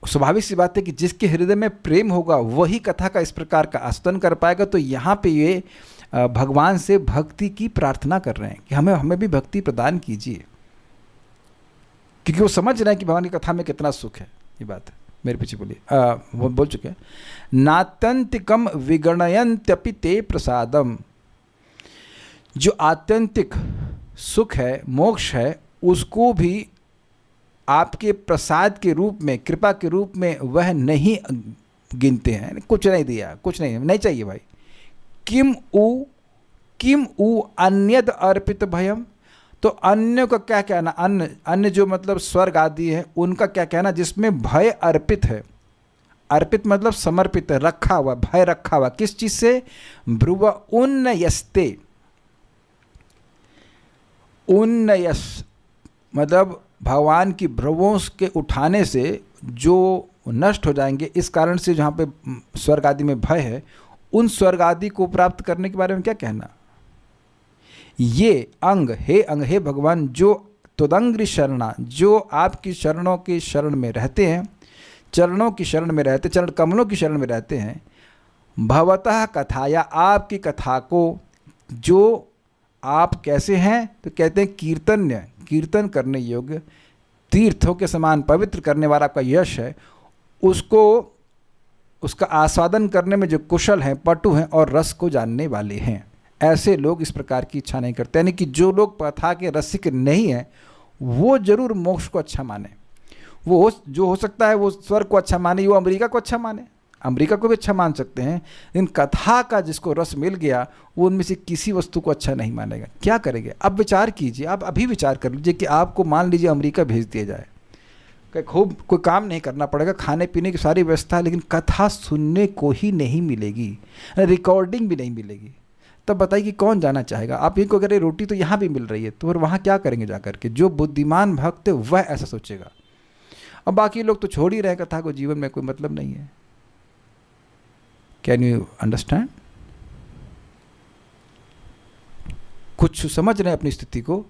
स्वाभाविक सी बात है कि जिसके हृदय में प्रेम होगा वही कथा का इस प्रकार का आस्वादन कर पाएगा। तो यहाँ पे ये भगवान से भक्ति की प्रार्थना कर रहे हैं कि हमें भी भक्ति प्रदान कीजिए, क्योंकि वो समझ रहे हैं कि भगवान की कथा में कितना सुख है। ये बात है। मेरे पीछे बोलिए, वो बोल चुके हैं। नात्यंतिकम विगणयंत्यपि ते प्रसादम। जो आत्यंतिक सुख है, मोक्ष है, उसको भी आपके प्रसाद के रूप में, कृपा के रूप में वह नहीं गिनते हैं। कुछ नहीं दिया, कुछ नहीं चाहिए भाई। किम उ अन्यद अर्पित भयम। तो अन्य का क्या कहना? अन्य जो मतलब स्वर्ग आदि है, उनका क्या कहना जिसमें भय अर्पित है। अर्पित मतलब समर्पित है, रखा हुआ, भय रखा हुआ। किस चीज से? ब्रुव उन्नयस्ते। उन्नयस मतलब भगवान की भ्रुवों के उठाने से जो नष्ट हो जाएंगे, इस कारण से जहाँ पे स्वर्ग आदि में भय है, उन स्वर्ग आदि को प्राप्त करने के बारे में क्या कहना? ये अंग, हे भगवान, जो तुदंग्रि शरणा, जो आपकी शरणों के शरण में रहते हैं, चरणों की शरण में रहते, चरण कमलों की शरण में रहते हैं, भवतः कथा, या आपकी कथा को, जो आप कैसे हैं? तो कहते हैं कीर्तन्य, कीर्तन करने योग्य, तीर्थों के समान पवित्र करने वाला आपका यश है, उसको, उसका आस्वादन करने में जो कुशल हैं, पटु हैं और रस को जानने वाले हैं, ऐसे लोग इस प्रकार की इच्छा नहीं करते। यानी कि जो लोग कथा के रसिक नहीं हैं, वो जरूर मोक्ष को अच्छा माने। वो जो हो सकता है वो स्वर्ग को अच्छा माने, वो अमेरिका को अच्छा माने, अमेरिका को भी अच्छा मान सकते हैं, लेकिन कथा का जिसको रस मिल गया वो उनमें से किसी वस्तु को अच्छा नहीं मानेगा। क्या करेंगे? अब विचार कीजिए, आप अभी विचार कर लीजिए कि आपको मान लीजिए अमेरिका भेज दिया जाए, खूब कोई काम नहीं करना पड़ेगा, खाने पीने की सारी व्यवस्था है, लेकिन कथा सुनने को ही नहीं मिलेगी, रिकॉर्डिंग भी नहीं मिलेगी। तब बताइए कि कौन जाना चाहेगा? आप ही को अगर रोटी तो यहाँ भी मिल रही है, तो फिर वहाँ क्या करेंगे जाकर के? जो बुद्धिमान भक्त है वह ऐसा सोचेगा, और बाकी लोग तो छोड़ ही रहे कथा को, जीवन में कोई मतलब नहीं है। Can you understand? कुछ समझ रहे हैं अपनी स्थिति को?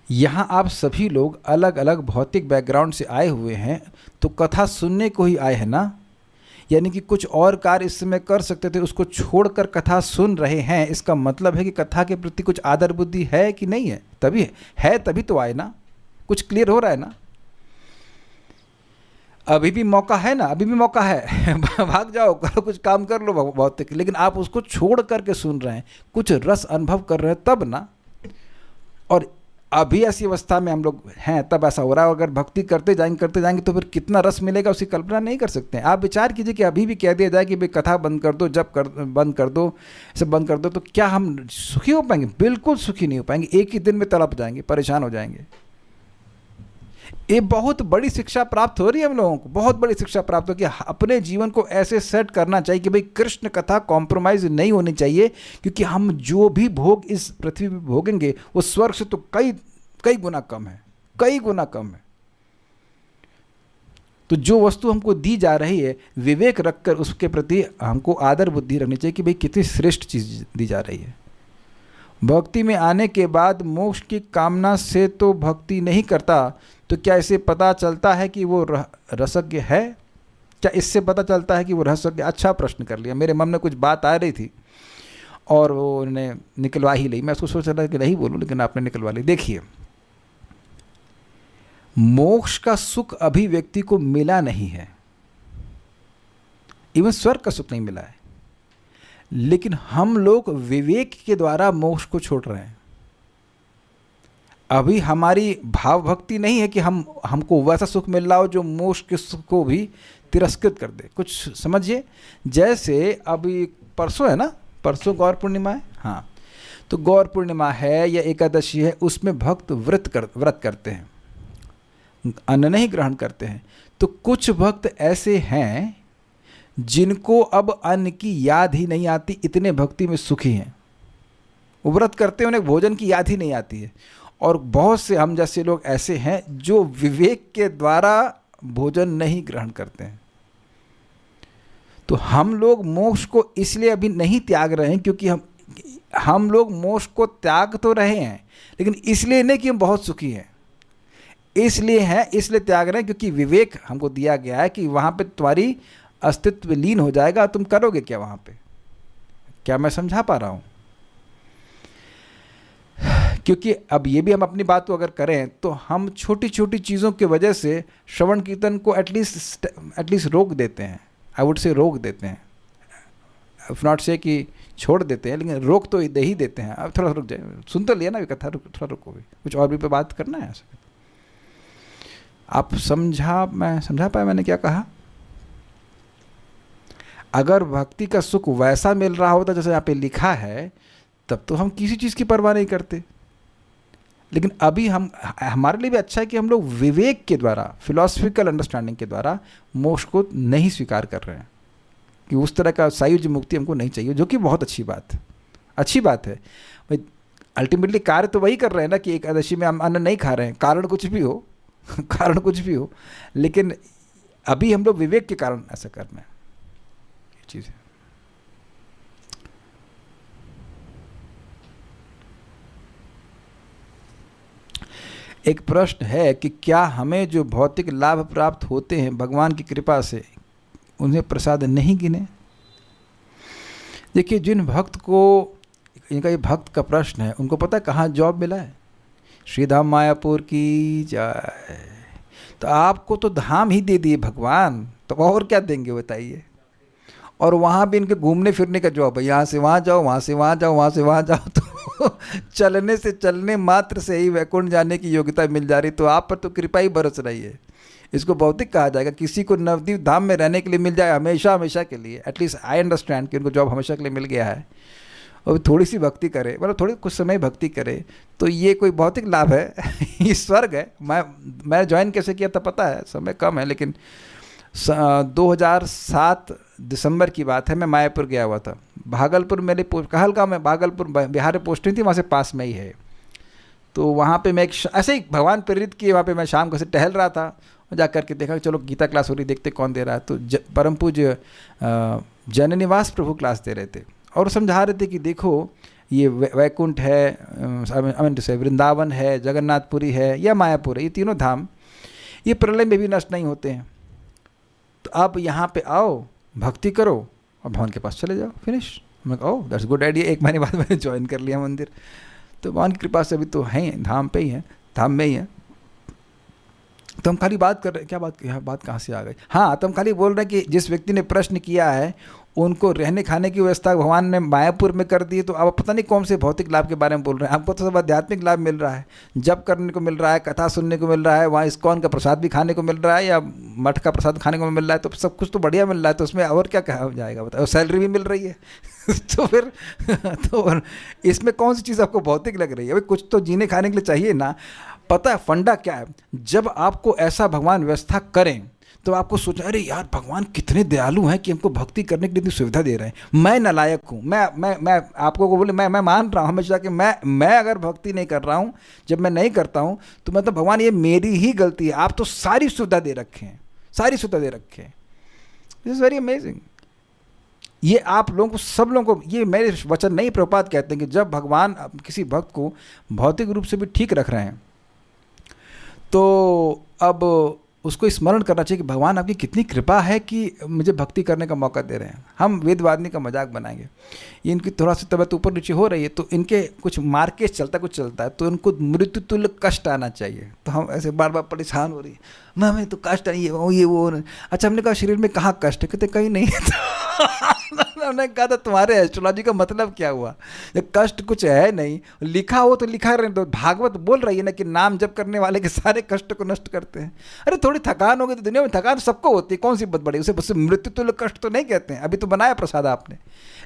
यहाँ आप सभी लोग अलग अलग भौतिक बैकग्राउंड से आए हुए हैं, तो कथा सुनने को ही आए हैं ना। यानी कि कुछ और कार्य इस समय कर सकते थे, उसको छोड़कर कथा सुन रहे हैं, इसका मतलब है कि कथा के प्रति कुछ आदर बुद्धि है कि नहीं है? तभी है, तभी तो आए ना। कुछ क्लियर हो रहा है ना? अभी भी मौका है ना, अभी भी मौका है। भाग जाओ, करो, कुछ काम कर लो भौतिक, लेकिन आप उसको छोड़ करके सुन रहे हैं, कुछ रस अनुभव कर रहे हैं तब ना। और अभी ऐसी अवस्था में हम लोग हैं, तब ऐसा हो रहा है। अगर भक्ति करते जाएंगे तो फिर कितना रस मिलेगा उसकी कल्पना नहीं कर सकते हैं। आप विचार कीजिए कि अभी भी कह दिया जाए कि भाई कथा बंद कर दो, जब बंद कर दो, सब बंद कर दो, तो क्या हम सुखी हो पाएंगे? बिल्कुल सुखी नहीं हो पाएंगे। एक ही दिन में तड़प जाएंगे, परेशान हो जाएंगे। ये बहुत बड़ी शिक्षा प्राप्त हो रही है हम लोगों को, बहुत बड़ी शिक्षा प्राप्त हो कि अपने जीवन को ऐसे सेट करना चाहिए कि भाई कृष्ण कथा कॉम्प्रोमाइज नहीं होनी चाहिए, क्योंकि हम जो भी भोग इस पृथ्वी पर भोगेंगे वो स्वर्ग से तो कई गुना कम है, कई गुना कम है। तो जो वस्तु हमको दी जा रही है, विवेक रखकर उसके प्रति हमको आदर बुद्धि रखनी चाहिए कि भाई कितनी श्रेष्ठ चीज दी जा रही है। भक्ति में आने के बाद मोक्ष की कामना से तो भक्ति नहीं करता, तो क्या इसे पता चलता है कि वो रसज्ञ है? क्या इससे पता चलता है कि वो रसज्ञ? अच्छा प्रश्न कर लिया। मेरे मन में कुछ बात आ रही थी और वो उन्होंने निकलवा ही ली। मैं उसको सोच रहा था कि नहीं बोलूं, लेकिन आपने निकलवा ली। देखिए, मोक्ष का सुख अभी व्यक्ति को मिला नहीं है, इवन स्वर्ग का सुख नहीं मिला है, लेकिन हम लोग विवेक के द्वारा मोक्ष को छोड़ रहे हैं। अभी हमारी भाव भक्ति नहीं है कि हमको वैसा सुख मिल रहा हो जो मोक्ष के सुख को भी तिरस्कृत कर दे। कुछ समझिए, जैसे अभी परसों है ना, परसों गौर पूर्णिमा है, हाँ, तो गौर पूर्णिमा है या एकादशी है, उसमें भक्त व्रत करते हैं, अन्न नहीं ग्रहण करते हैं। तो कुछ भक्त ऐसे हैं जिनको अब अन्न की याद ही नहीं आती, इतने भक्ति में सुखी हैं। वो व्रत करते हैं, उन्हें भोजन की याद ही नहीं आती है। और बहुत से हम जैसे लोग ऐसे हैं जो विवेक के द्वारा भोजन नहीं ग्रहण करते हैं। तो हम लोग मोक्ष को इसलिए अभी नहीं त्याग रहे हैं क्योंकि हम लोग मोक्ष को त्याग तो रहे हैं, लेकिन इसलिए नहीं कि हम बहुत सुखी हैं, इसलिए त्याग रहे हैं क्योंकि विवेक हमको दिया गया है कि वहाँ पे तुम्हारी अस्तित्व लीन हो जाएगा, तुम करोगे क्या वहाँ पे। क्या मैं समझा पा रहा हूँ? क्योंकि अब ये भी हम अपनी बात को अगर करें तो हम छोटी छोटी चीज़ों की वजह से श्रवण कीर्तन को एटलीस्ट रोक देते हैं। आई वुड से रोक देते हैं, इफ नॉट से कि छोड़ देते हैं, लेकिन रोक तो दे ही देते हैं। अब थोड़ा रुक जाए, सुन तो लिया ना कथा, थोड़ा रुको भी, कुछ और भी पे बात करना है ऐसा। आप मैं समझा पाया मैंने क्या कहा? अगर भक्ति का सुख वैसा मिल रहा होता जैसे यहाँ पे लिखा है, तब तो हम किसी चीज़ की परवाह नहीं करते। लेकिन अभी हमारे लिए भी अच्छा है कि हम लोग विवेक के द्वारा, फिलॉसफिकल अंडरस्टैंडिंग के द्वारा मोक्ष को नहीं स्वीकार कर रहे हैं कि उस तरह का सायुज्य मुक्ति हमको नहीं चाहिए, जो कि बहुत अच्छी बात है भाई। अल्टीमेटली कार्य तो वही कर रहे हैं ना कि एकादशी में हम अन्न नहीं खा रहे हैं, कारण कुछ भी हो, लेकिन अभी हम लोग विवेक के कारण ऐसा कर रहे हैं। ये चीज़ है। एक प्रश्न है कि क्या हमें जो भौतिक लाभ प्राप्त होते हैं भगवान की कृपा से, उन्हें प्रसाद नहीं गिने? देखिए, जिन भक्त को, इनका ये भक्त का प्रश्न है, उनको पता है कहाँ जॉब मिला है? श्रीधाम मायापुर की जय। तो आपको तो धाम ही दे दिए भगवान, तो और क्या देंगे बताइए? और वहाँ भी इनके घूमने फिरने का जॉब है, यहाँ से वहाँ जाओ, वहाँ से वहाँ जाओ, वहाँ से वहाँ जाओ, तो चलने मात्र से ही वैकुंठ जाने की योग्यता मिल जा रही। तो आप पर तो कृपा ही बरस रही है। इसको भौतिक कहा जाएगा। किसी को नवद्वीप धाम में रहने के लिए मिल जाए हमेशा के लिए, एटलीस्ट आई अंडरस्टैंड कि उनको जॉब हमेशा के लिए मिल गया है, और थोड़ी सी भक्ति करे, मतलब थोड़ी कुछ समय भक्ति करे, तो ये कोई भौतिक लाभ है? ये स्वर्ग है। मैं ज्वाइन कैसे किया था पता है? समय कम है, लेकिन 2007 दिसंबर की बात है। मैं मायापुर गया हुआ था। भागलपुर मेरे कहलगांव में, भागलपुर बिहार में पोस्टिंग थी, वहाँ से पास में ही है। तो वहाँ पे मैं ऐसे ही भगवान प्रेरित किए, वहाँ पे मैं शाम को से टहल रहा था, जा करके देखा चलो गीता क्लास हो रही, देखते कौन दे रहा है। तो परम पूज्य जननिवास प्रभु क्लास दे रहे थे और समझा रहे थे कि देखो ये वैकुंठ है, वृंदावन है, जगन्नाथपुरी है या मायापुर है, ये तीनों धाम ये प्रलय में भी नष्ट नहीं होते हैं। तो आप यहाँ पे आओ, भक्ति करो और भगवान के पास चले जाओ, फिनिश। मैं कहा ओह दैट्स गुड आइडिया। 1 महीने बाद मैंने ज्वाइन कर लिया मंदिर। तो भगवान की कृपा से अभी तो हैं, धाम पे ही हैं, धाम में ही हैं। तो हम खाली बात कर रहे, क्या बात कहाँ से आ गई? हाँ, तो हम खाली बोल रहे हैं कि जिस व्यक्ति ने प्रश्न किया है उनको रहने खाने की व्यवस्था भगवान ने मायापुर में कर दी। तो अब पता नहीं कौन से भौतिक लाभ के बारे में बोल रहे हैं। हमको तो सब आध्यात्मिक लाभ मिल रहा है, जप करने को मिल रहा है, कथा सुनने को मिल रहा है, वहाँ इस्कॉन का प्रसाद भी खाने को मिल रहा है या मठ का प्रसाद खाने को मिल रहा है। तो सब कुछ तो बढ़िया मिल रहा है, तो उसमें और क्या कहा जाएगा बताओ? सैलरी भी मिल रही है तो फिर तो इसमें कौन सी चीज़ आपको भौतिक लग रही है? भाई कुछ तो जीने खाने के लिए चाहिए ना। पता है फंडा क्या है? जब आपको ऐसा भगवान व्यवस्था करें तो आपको सोचना, अरे यार भगवान कितने दयालु हैं कि हमको भक्ति करने के लिए इतनी सुविधा दे रहे हैं। मैं नालायक हूँ, मैं आपको को बोले मैं मान रहा हूँ हमेशा कि मैं अगर भक्ति नहीं कर रहा हूँ, जब मैं नहीं करता हूँ तो मतलब भगवान ये मेरी ही गलती है। आप तो सारी सुविधा दे रखे हैं, दिस इज़ वेरी अमेजिंग। ये आप लोगों को, सब लोगों को, ये मेरे वचन नहीं, प्रभुपाद कहते हैं कि जब भगवान किसी भक्त को भौतिक रूप से भी ठीक रख रहे हैं तो अब उसको स्मरण करना चाहिए कि भगवान आपकी कितनी कृपा है कि मुझे भक्ति करने का मौका दे रहे हैं। हम वेदवादिनी का मजाक बनाएंगे, ये इनकी थोड़ा सी तबीयत ऊपर नीचे हो रही है तो इनके कुछ मार्केट चलता है तो इनको मृत्यु तुल्य कष्ट आना चाहिए। तो हम ऐसे बार बार परेशान हो रही है, मैं हमें तो कष्ट नहीं है, ये वो। अच्छा, हमने कहा शरीर में कहाँ कष्ट है? कहते कहीं नहीं है। उन्होंने कहा था तुम्हारे एस्ट्रोलॉजी का मतलब क्या हुआ, जब कष्ट कुछ है नहीं, लिखा हो तो लिखा रहने दो। भागवत बोल रही है ना कि नाम जप करने वाले के सारे कष्ट को नष्ट करते हैं। अरे थोड़ी थकान हो गई तो दुनिया में थकान सबको होती है, कौन सी बहुत बड़ी, उसे मृत्यु तो लोग कष्ट तो नहीं कहते हैं। अभी तो बनाया प्रसाद आपने,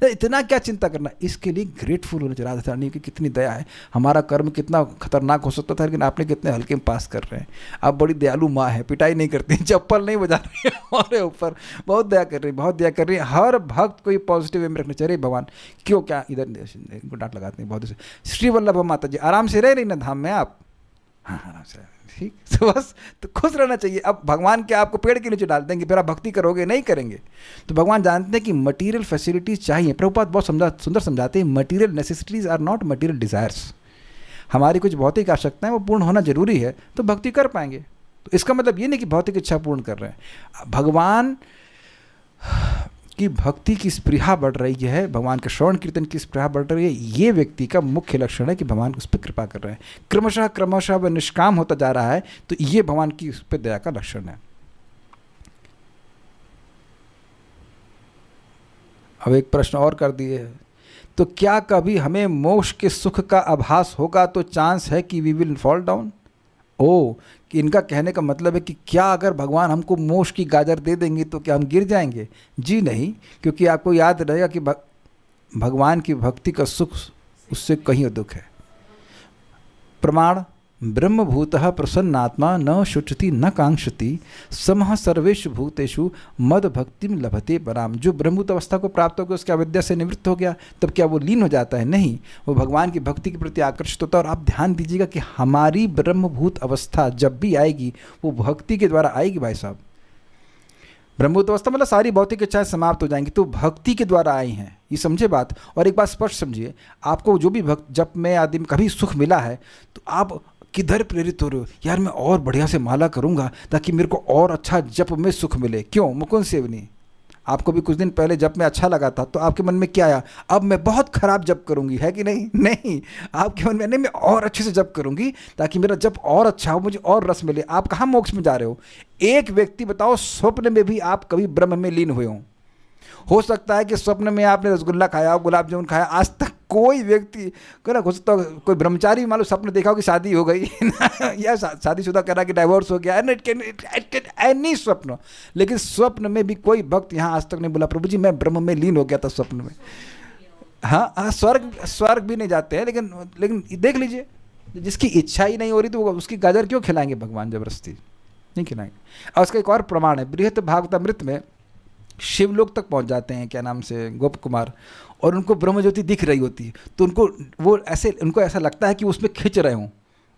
इतना क्या चिंता करना। इसके लिए ग्रेटफुल होना चाहिए। राधा रानी की कितनी दया है, हमारा कर्म कितना खतरनाक हो सकता था लेकिन आपने कितने हल्के में पास कर रहे हैं। आप बड़ी दयालु माँ है, पिटाई नहीं करती, चप्पल नहीं बजा रही है हमारे ऊपर, बहुत दया कर रही है, बहुत दया कर रही है। हर भक्त को ये पॉजिटिव वे में रखना चाहिए। भगवान क्यों क्या इधर इनको डांट लगाते हैं बहुत। श्री वल्लभ माता जी आराम से रह रही ना धाम में आप, हाँ आराम से, ठीक, तो बस तो खुश रहना चाहिए। अब भगवान के आपको पेड़ के नीचे डाल देंगे, फिर आप भक्ति करोगे नहीं करेंगे। तो भगवान जानते हैं कि मटेरियल फैसिलिटीज चाहिए। प्रभुपाद बहुत सुंदर समझाते हैं, material necessities are not material desires. हमारी कुछ भौतिक आवश्यकताएं वो पूर्ण होना जरूरी है तो भक्ति कर पाएंगे। तो इसका मतलब ये नहीं कि भौतिक इच्छा पूर्ण कर रहे हैं। भगवान की भक्ति की स्पृहा बढ़ रही है, भगवान के श्रवण कीर्तन की स्पृहा बढ़ रही है, ये व्यक्ति का मुख्य लक्षण है कि भगवान उस पर कृपा कर रहे हैं। क्रमशः वह निष्काम होता जा रहा है, तो ये भगवान की उस पर दया का लक्षण है। अब एक प्रश्न और कर दिए, तो क्या कभी हमें मोक्ष के सुख का आभास होगा तो चांस है कि वी विल फॉल डाउन? ओ, कि इनका कहने का मतलब है कि क्या अगर भगवान हमको मोक्ष की गाजर दे देंगे तो क्या हम गिर जाएंगे? जी नहीं, क्योंकि आपको याद रहेगा कि भगवान की भक्ति का सुख उससे कहीं अधिक है। प्रमाण, ब्रह्मभूतः प्रसन्नात्मा न शुचति न कांक्षति समः सर्वेषु भूतेषु मद भक्तिम लभते पराम। जो ब्रह्मभूत अवस्था को प्राप्त हो गया, उसकी अविद्या से निवृत्त हो गया, तब क्या वो लीन हो जाता है? नहीं, वो भगवान की भक्ति के प्रति आकर्षित होता है। और आप ध्यान दीजिएगा कि हमारी ब्रह्मभूत अवस्था जब भी आएगी वो भक्ति के द्वारा आएगी। भाई साहब, ब्रह्मभूत अवस्था मतलब सारी भौतिक इच्छाएं समाप्त हो जाएंगी, तो भक्ति के द्वारा आई हैं, ये समझे बात। और एक बात स्पष्ट समझिए, आपको जो भी भक्त जब में आदि में कभी सुख मिला है तो आप किधर प्रेरित हो रहे हो? यार मैं और बढ़िया से माला करूंगा ताकि मेरे को और अच्छा जप में सुख मिले। क्यों? मुकुंद सेवनी, आपको भी कुछ दिन पहले जप में अच्छा लगा था तो आपके मन में क्या आया? अब मैं बहुत खराब जप करूंगी, है कि नहीं? नहीं, आपके मन में नहीं, मैं और अच्छे से जप करूंगी ताकि मेरा जप और अच्छा हो, मुझे और रस मिले। आप कहाँ मोक्ष में जा रहे हो? एक व्यक्ति बताओ स्वप्न में भी आप कभी ब्रह्म में लीन हुए हो सकता है कि स्वप्न में आपने रसगुल्ला खाया, गुलाब जामुन खाया। आज तक कोई व्यक्ति हो सकता है कोई ब्रह्मचारी मान लो सपने देखा हो कि शादी हो गई या शादीशुदा करा कि डाइवोर्स हो गया, एनी स्वप्न। लेकिन स्वप्न में भी कोई भक्त यहाँ आज तक नहीं बोला प्रभु जी मैं ब्रह्म में लीन हो गया था स्वप्न में। हाँ, स्वर्ग भी नहीं जाते हैं, लेकिन देख लीजिए, जिसकी इच्छा ही नहीं हो रही तो वो उसकी गाजर क्यों खिलाएंगे भगवान? जबरदस्ती नहीं खिलाएंगे। और उसका एक और प्रमाण है, बृहत भागवतामृत में शिवलोक तक पहुंच जाते हैं, क्या नाम से, गोप कुमार, और उनको ब्रह्म ज्योति दिख रही होती है, तो उनको ऐसा लगता है कि उसमें खिंच रहे हों,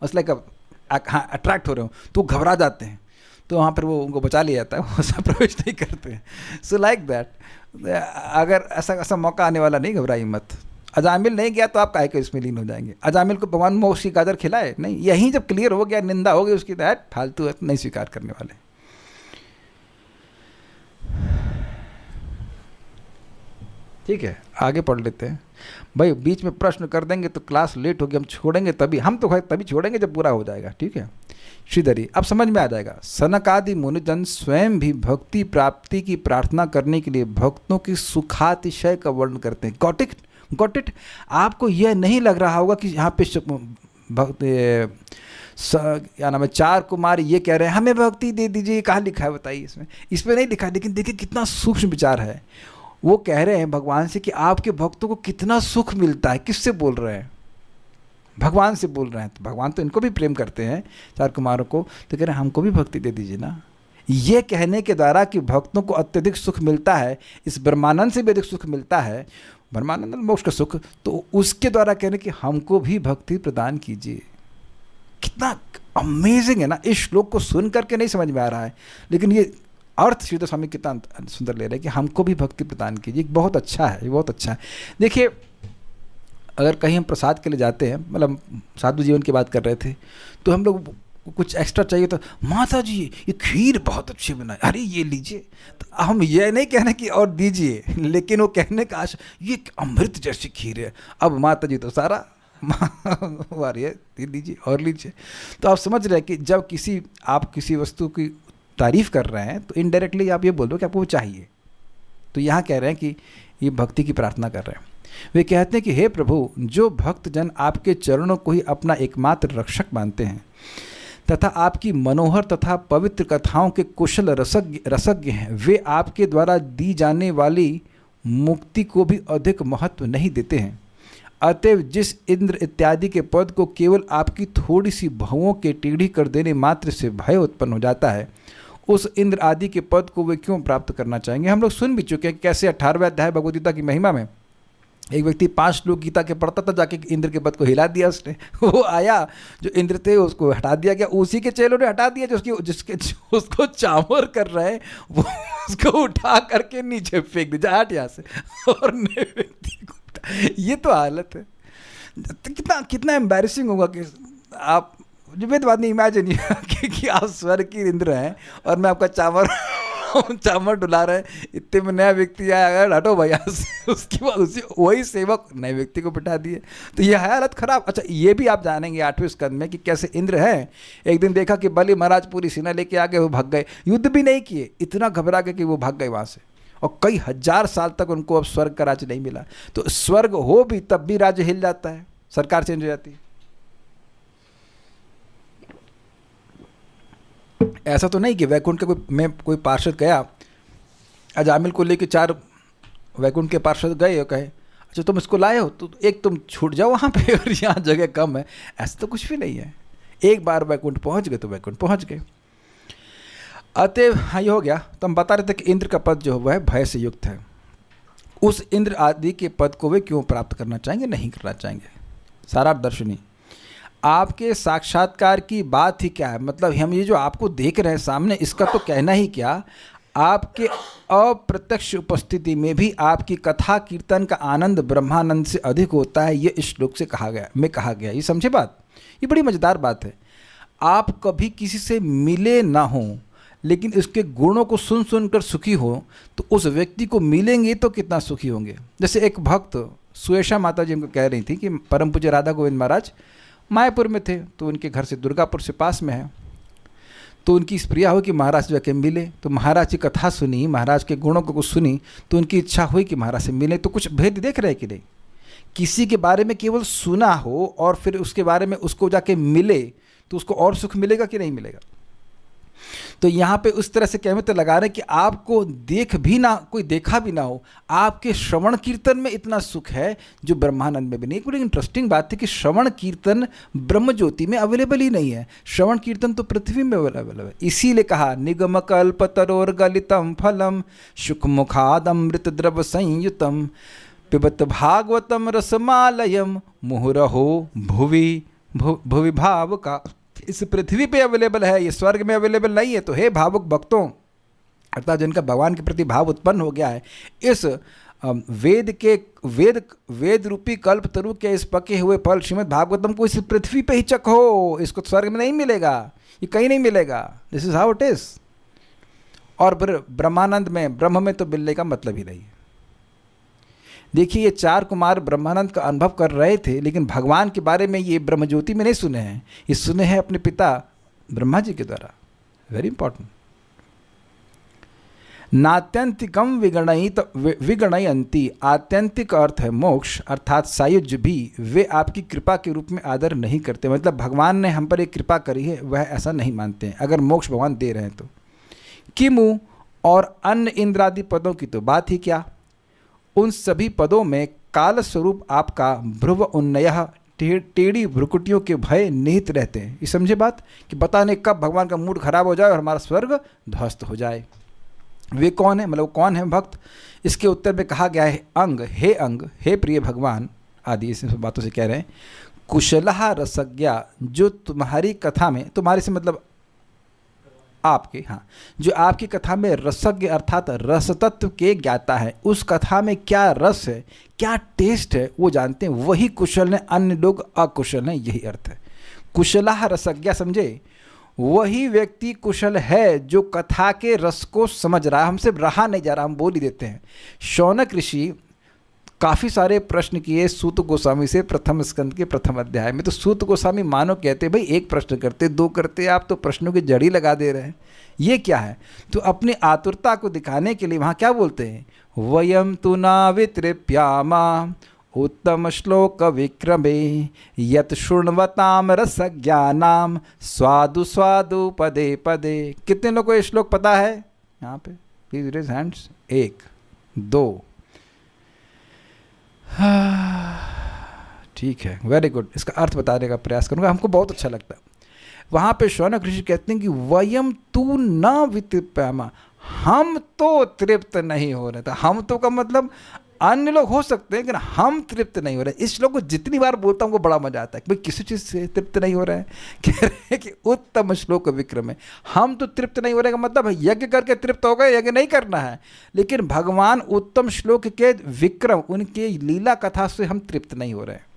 लाइक हाँ अट्रैक्ट हो रहे हों, तो घबरा जाते हैं। तो वहाँ पर वो उनको बचा लिया जाता है, वो सब प्रवेश नहीं करते हैं। सो लाइक दैट, अगर ऐसा मौका आने वाला नहीं, घबराइए मत। अजामिल नहीं गया तो आप काहे को इसमें लीन हो जाएंगे? अजामिल को भगवान मोक्ष की गाजर खिलाए नहीं, यहीं जब क्लियर हो गया, निंदा हो गई उसकी, तो फालतू नहीं स्वीकार करने वाले। ठीक है, आगे पढ़ लेते हैं भाई। बीच में प्रश्न कर देंगे तो क्लास लेट होगी, हम छोड़ेंगे तभी, हम तो तभी छोड़ेंगे जब पूरा हो जाएगा। ठीक है श्रीधरी, अब समझ में आ जाएगा। सनक आदि मुनिजन स्वयं भी भक्ति प्राप्ति की प्रार्थना करने के लिए भक्तों की सुखातिशय का वर्णन करते हैं। Got it. आपको यह नहीं लग रहा होगा कि यहाँ पे क्या नाम है, चार कुमार ये कह रहे हैं हमें भक्ति दे दीजिए, कहाँ लिखा है बताइए? इसमें नहीं लिखा है, लेकिन देखिए कितना सूक्ष्म विचार है। वो कह रहे हैं भगवान से कि आपके भक्तों को कितना सुख मिलता है। किससे बोल रहे हैं? भगवान से बोल रहे हैं। तो भगवान तो इनको भी प्रेम करते हैं, चार कुमारों को, तो कह रहे हैं हमको भी भक्ति दे दीजिए ना। ये कहने के द्वारा कि भक्तों को अत्यधिक सुख मिलता है, इस ब्रह्मानंद से भी अधिक सुख मिलता है, ब्रह्मानंद मोक्ष का सुख, तो उसके द्वारा कहने कि हमको भी भक्ति प्रदान कीजिए। कितना अमेजिंग है ना। इस श्लोक को सुन करके नहीं समझ में आ रहा है, लेकिन ये अर्थ श्रीधर स्वामी कितना सुंदर ले रहे हैं कि हमको भी भक्ति प्रदान कीजिए। बहुत अच्छा है, ये बहुत अच्छा है। देखिए, अगर कहीं हम प्रसाद के लिए जाते हैं, मतलब साधु जीवन की बात कर रहे थे, तो हम लोग कुछ एक्स्ट्रा चाहिए तो माता जी ये खीर बहुत अच्छी बनाई, अरे ये लीजिए। तो हम ये नहीं कहने कि और दीजिए, लेकिन वो कहने का आशा ये अमृत जैसी खीर है। अब माता जी तो सारा वारिए लीजिए और लीजिए। तो आप समझ रहे हैं कि जब आप किसी वस्तु की तारीफ कर रहे हैं तो इनडायरेक्टली आप ये बोल दो कि आपको वो चाहिए। तो यहाँ कह रहे हैं कि ये भक्ति की प्रार्थना कर रहे हैं। वे कहते हैं कि हे प्रभु, जो भक्तजन आपके चरणों को ही अपना एकमात्र रक्षक मानते हैं तथा आपकी मनोहर तथा पवित्र कथाओं के कुशल रसज्ञ हैं, वे आपके द्वारा दी जाने वाली मुक्ति को भी अधिक महत्व नहीं देते हैं। अतएव जिस इंद्र इत्यादि के पद को केवल आपकी थोड़ी सी भवों के टेढ़ी कर देने मात्र से भय उत्पन्न हो जाता है, उस इंद्र आदि के पद को वे क्यों प्राप्त करना चाहेंगे। हम लोग सुन भी चुके हैं कैसे 18वें अध्याय भगवद गीता की महिमा में एक व्यक्ति 5 श्लोक गीता के पढ़ता था, जाके इंद्र के पद को हिला दिया उसने। वो आया, जो इंद्र थे उसको हटा दिया गया, उसी के चेलों ने हटा दिया जो उसको चामर कर रहे हैं, वो उसको उठा करके नीचे फेंक दिया, हट यहाँ से। और नए व्यक्ति को, ये तो हालत है। कितना कितना एम्बैरेसिंग होगा कि आप, जो वेद बात नहीं, इमेजिन कि आप स्वर्ग की इंद्र हैं और मैं आपका चामर डुला रहे हैं, इतने में नया व्यक्ति आया, अगर हटो भैया से, उसके बाद वही सेवक नए व्यक्ति को बिठा दिए। तो ये हालत खराब। अच्छा, ये भी आप जानेंगे 8वें स्कंद में कि कैसे इंद्र हैं। एक दिन देखा कि बलि महाराज पूरी सेना लेके आ गए, वो भाग गए, युद्ध भी नहीं किए, इतना घबरा गए कि वो भाग गए वहाँ से, और कई हजार साल तक उनको अब स्वर्ग का राज्य नहीं मिला। तो स्वर्ग हो भी तब भी राज्य हिल जाता है, सरकार चेंज हो जाती है। ऐसा तो नहीं कि वैकुंठ के कोई पार्षद गया, अजामिल को लेके 4 वैकुंठ के पार्षद गए और कहे अच्छा तुम इसको लाए हो तो एक तुम छूट जाओ वहाँ पे और यहाँ जगह कम है। ऐसा तो कुछ भी नहीं है। एक बार वैकुंठ पहुँच गए तो वैकुंठ पहुँच गए। अतएव हाँ, ये हो गया। तो हम बता रहे थे कि इंद्र का पद जो वह भय से युक्त है। उस इंद्र आदि के पद को वे क्यों प्राप्त करना चाहेंगे, नहीं करना चाहेंगे। सारा दर्शनी आपके साक्षात्कार की बात ही क्या है, मतलब हम ये जो आपको देख रहे हैं सामने, इसका तो कहना ही क्या, आपके अप्रत्यक्ष उपस्थिति में भी आपकी कथा कीर्तन का आनंद ब्रह्मानंद से अधिक होता है। ये इस श्लोक से कहा गया। ये समझे बात, ये बड़ी मज़ेदार बात है। आप कभी किसी से मिले ना हो लेकिन उसके गुणों को सुन सुनकर सुखी हो, तो उस व्यक्ति को मिलेंगे तो कितना सुखी होंगे। जैसे एक भक्त सुयशा माता जी हमको कह रही थी कि परम पूज्य राधा गोविंद महाराज मायापुर में थे, तो उनके घर से दुर्गापुर से पास में है, तो उनकी इस प्रिया हुई कि महाराज जाके मिले। तो महाराज की कथा सुनी, महाराज के गुणों को कुछ सुनी, तो उनकी इच्छा हुई कि महाराज से मिले। तो कुछ भेद देख रहे कि नहीं, किसी के बारे में केवल सुना हो और फिर उसके बारे में उसको जाके मिले तो उसको और सुख मिलेगा कि नहीं मिलेगा। तो यहाँ पे उस तरह से कहते लगा रहे हैं कि आपको देख भी ना, कोई देखा भी ना हो, आपके श्रवण कीर्तन में इतना सुख है जो ब्रह्मानंद में भी नहीं। एक बड़ी इंटरेस्टिंग बात है कि श्रवण कीर्तन ब्रह्म ज्योति में अवेलेबल ही नहीं है, श्रवण कीर्तन तो पृथ्वी में अवेलेबल है। इसीलिए कहा निगम कल्प तरोर गलितम फलम सुख मुखादमृत द्रव संयुतम पिबत भागवतम रसमालयम मुहुरहो भुवि भाव का। इस पृथ्वी पे अवेलेबल है, ये स्वर्ग में अवेलेबल नहीं है। तो हे भावुक भक्तों, अर्थात जिनका भगवान के प्रति भाव उत्पन्न हो गया है, इस वेद रूपी कल्प तरु के इस पके हुए फल श्रीमद् भागवतम को इस पृथ्वी पे ही चखो, इसको स्वर्ग में नहीं मिलेगा, ये कहीं नहीं मिलेगा। This is how it is. और ब्रह्मानंद में, ब्रह्म में तो मिलने का मतलब ही नहीं है। देखिए, ये 4 कुमार ब्रह्मानंद का अनुभव कर रहे थे, लेकिन भगवान के बारे में ये ब्रह्मज्योति में नहीं सुने हैं, ये सुने हैं अपने पिता ब्रह्मा जी के द्वारा। Very important. नात्यंतिकम विगणयंती, आत्यंतिक अर्थ है मोक्ष, अर्थात सायुज्य भी वे आपकी कृपा के रूप में आदर नहीं करते। मतलब भगवान ने हम पर एक कृपा करी है, वह ऐसा नहीं मानते हैं अगर मोक्ष भगवान दे रहे हैं तो। किमु और अन्य इंद्रादि पदों की तो बात ही क्या, उन सभी पदों में काल स्वरूप आपका भ्रुव उन्नयः, टेढ़ी भ्रुकुटियों के भय निहित रहते हैं। ये समझे बात, कि पता नहीं कब भगवान का मूड खराब हो जाए और हमारा स्वर्ग ध्वस्त हो जाए। वे कौन है, मतलब कौन है भक्त। इसके उत्तर में कहा गया है अंग, हे प्रिय भगवान आदि इस बातों से कह रहे हैं। कुशलः रसज्ञा, जो तुम्हारी कथा में, तुम्हारे से मतलब आपके, हाँ, जो आपकी कथा में रसज्ञ अर्थात रस तत्व के ज्ञाता है, उस कथा में क्या रस है, क्या टेस्ट है, वो जानते हैं, वही कुशल हैं। अन्य लोग अकुशल हैं, यही अर्थ है। कुशलः रसज्ञा, समझे, वही व्यक्ति कुशल है जो कथा के रस को समझ रहा है। हमसे रहा नहीं जा रहा, हम बोल ही देते हैं। शौनक ऋषि काफ़ी सारे प्रश्न किए सूत गोस्वामी से प्रथम स्कंद के प्रथम अध्याय में। तो सूत गोस्वामी मानो कहते भाई एक प्रश्न करते, दो करते, आप तो प्रश्नों की जड़ी लगा दे रहे हैं, ये क्या है? तो अपनी आतुरता को दिखाने के लिए वहाँ क्या बोलते हैं, वयम तु नावितृप्यामा उत्तम श्लोक विक्रमे यत शृण्वताम रसज्ञानाम स्वादु स्वादु पदे पदे। कितने लोगों को ये श्लोक पता है यहाँ पे? Please raise hands. 1 2, ठीक है, वेरी गुड। इसका अर्थ बताने का प्रयास करूँगा, हमको बहुत अच्छा लगता है। वहाँ पे शौनक ऋषि कहते हैं कि वयम तू न वितृप्यामा, हम तो तृप्त नहीं हो रहे थे। हम तो का मतलब अन्य लोग हो सकते हैं, लेकिन हम तृप्त नहीं हो रहे। इस श्लोक को जितनी बार बोलता हूँ वो बड़ा मजा आता है कि भाई किसी चीज़ से तृप्त नहीं हो रहे हैं। कह रहे हैं कि उत्तम श्लोक विक्रम है, हम तो तृप्त नहीं हो रहे का मतलब यज्ञ करके तृप्त हो गए, यज्ञ नहीं करना है, लेकिन भगवान उत्तम श्लोक के विक्रम, उनके लीला कथा से हम तृप्त नहीं हो रहे हैं।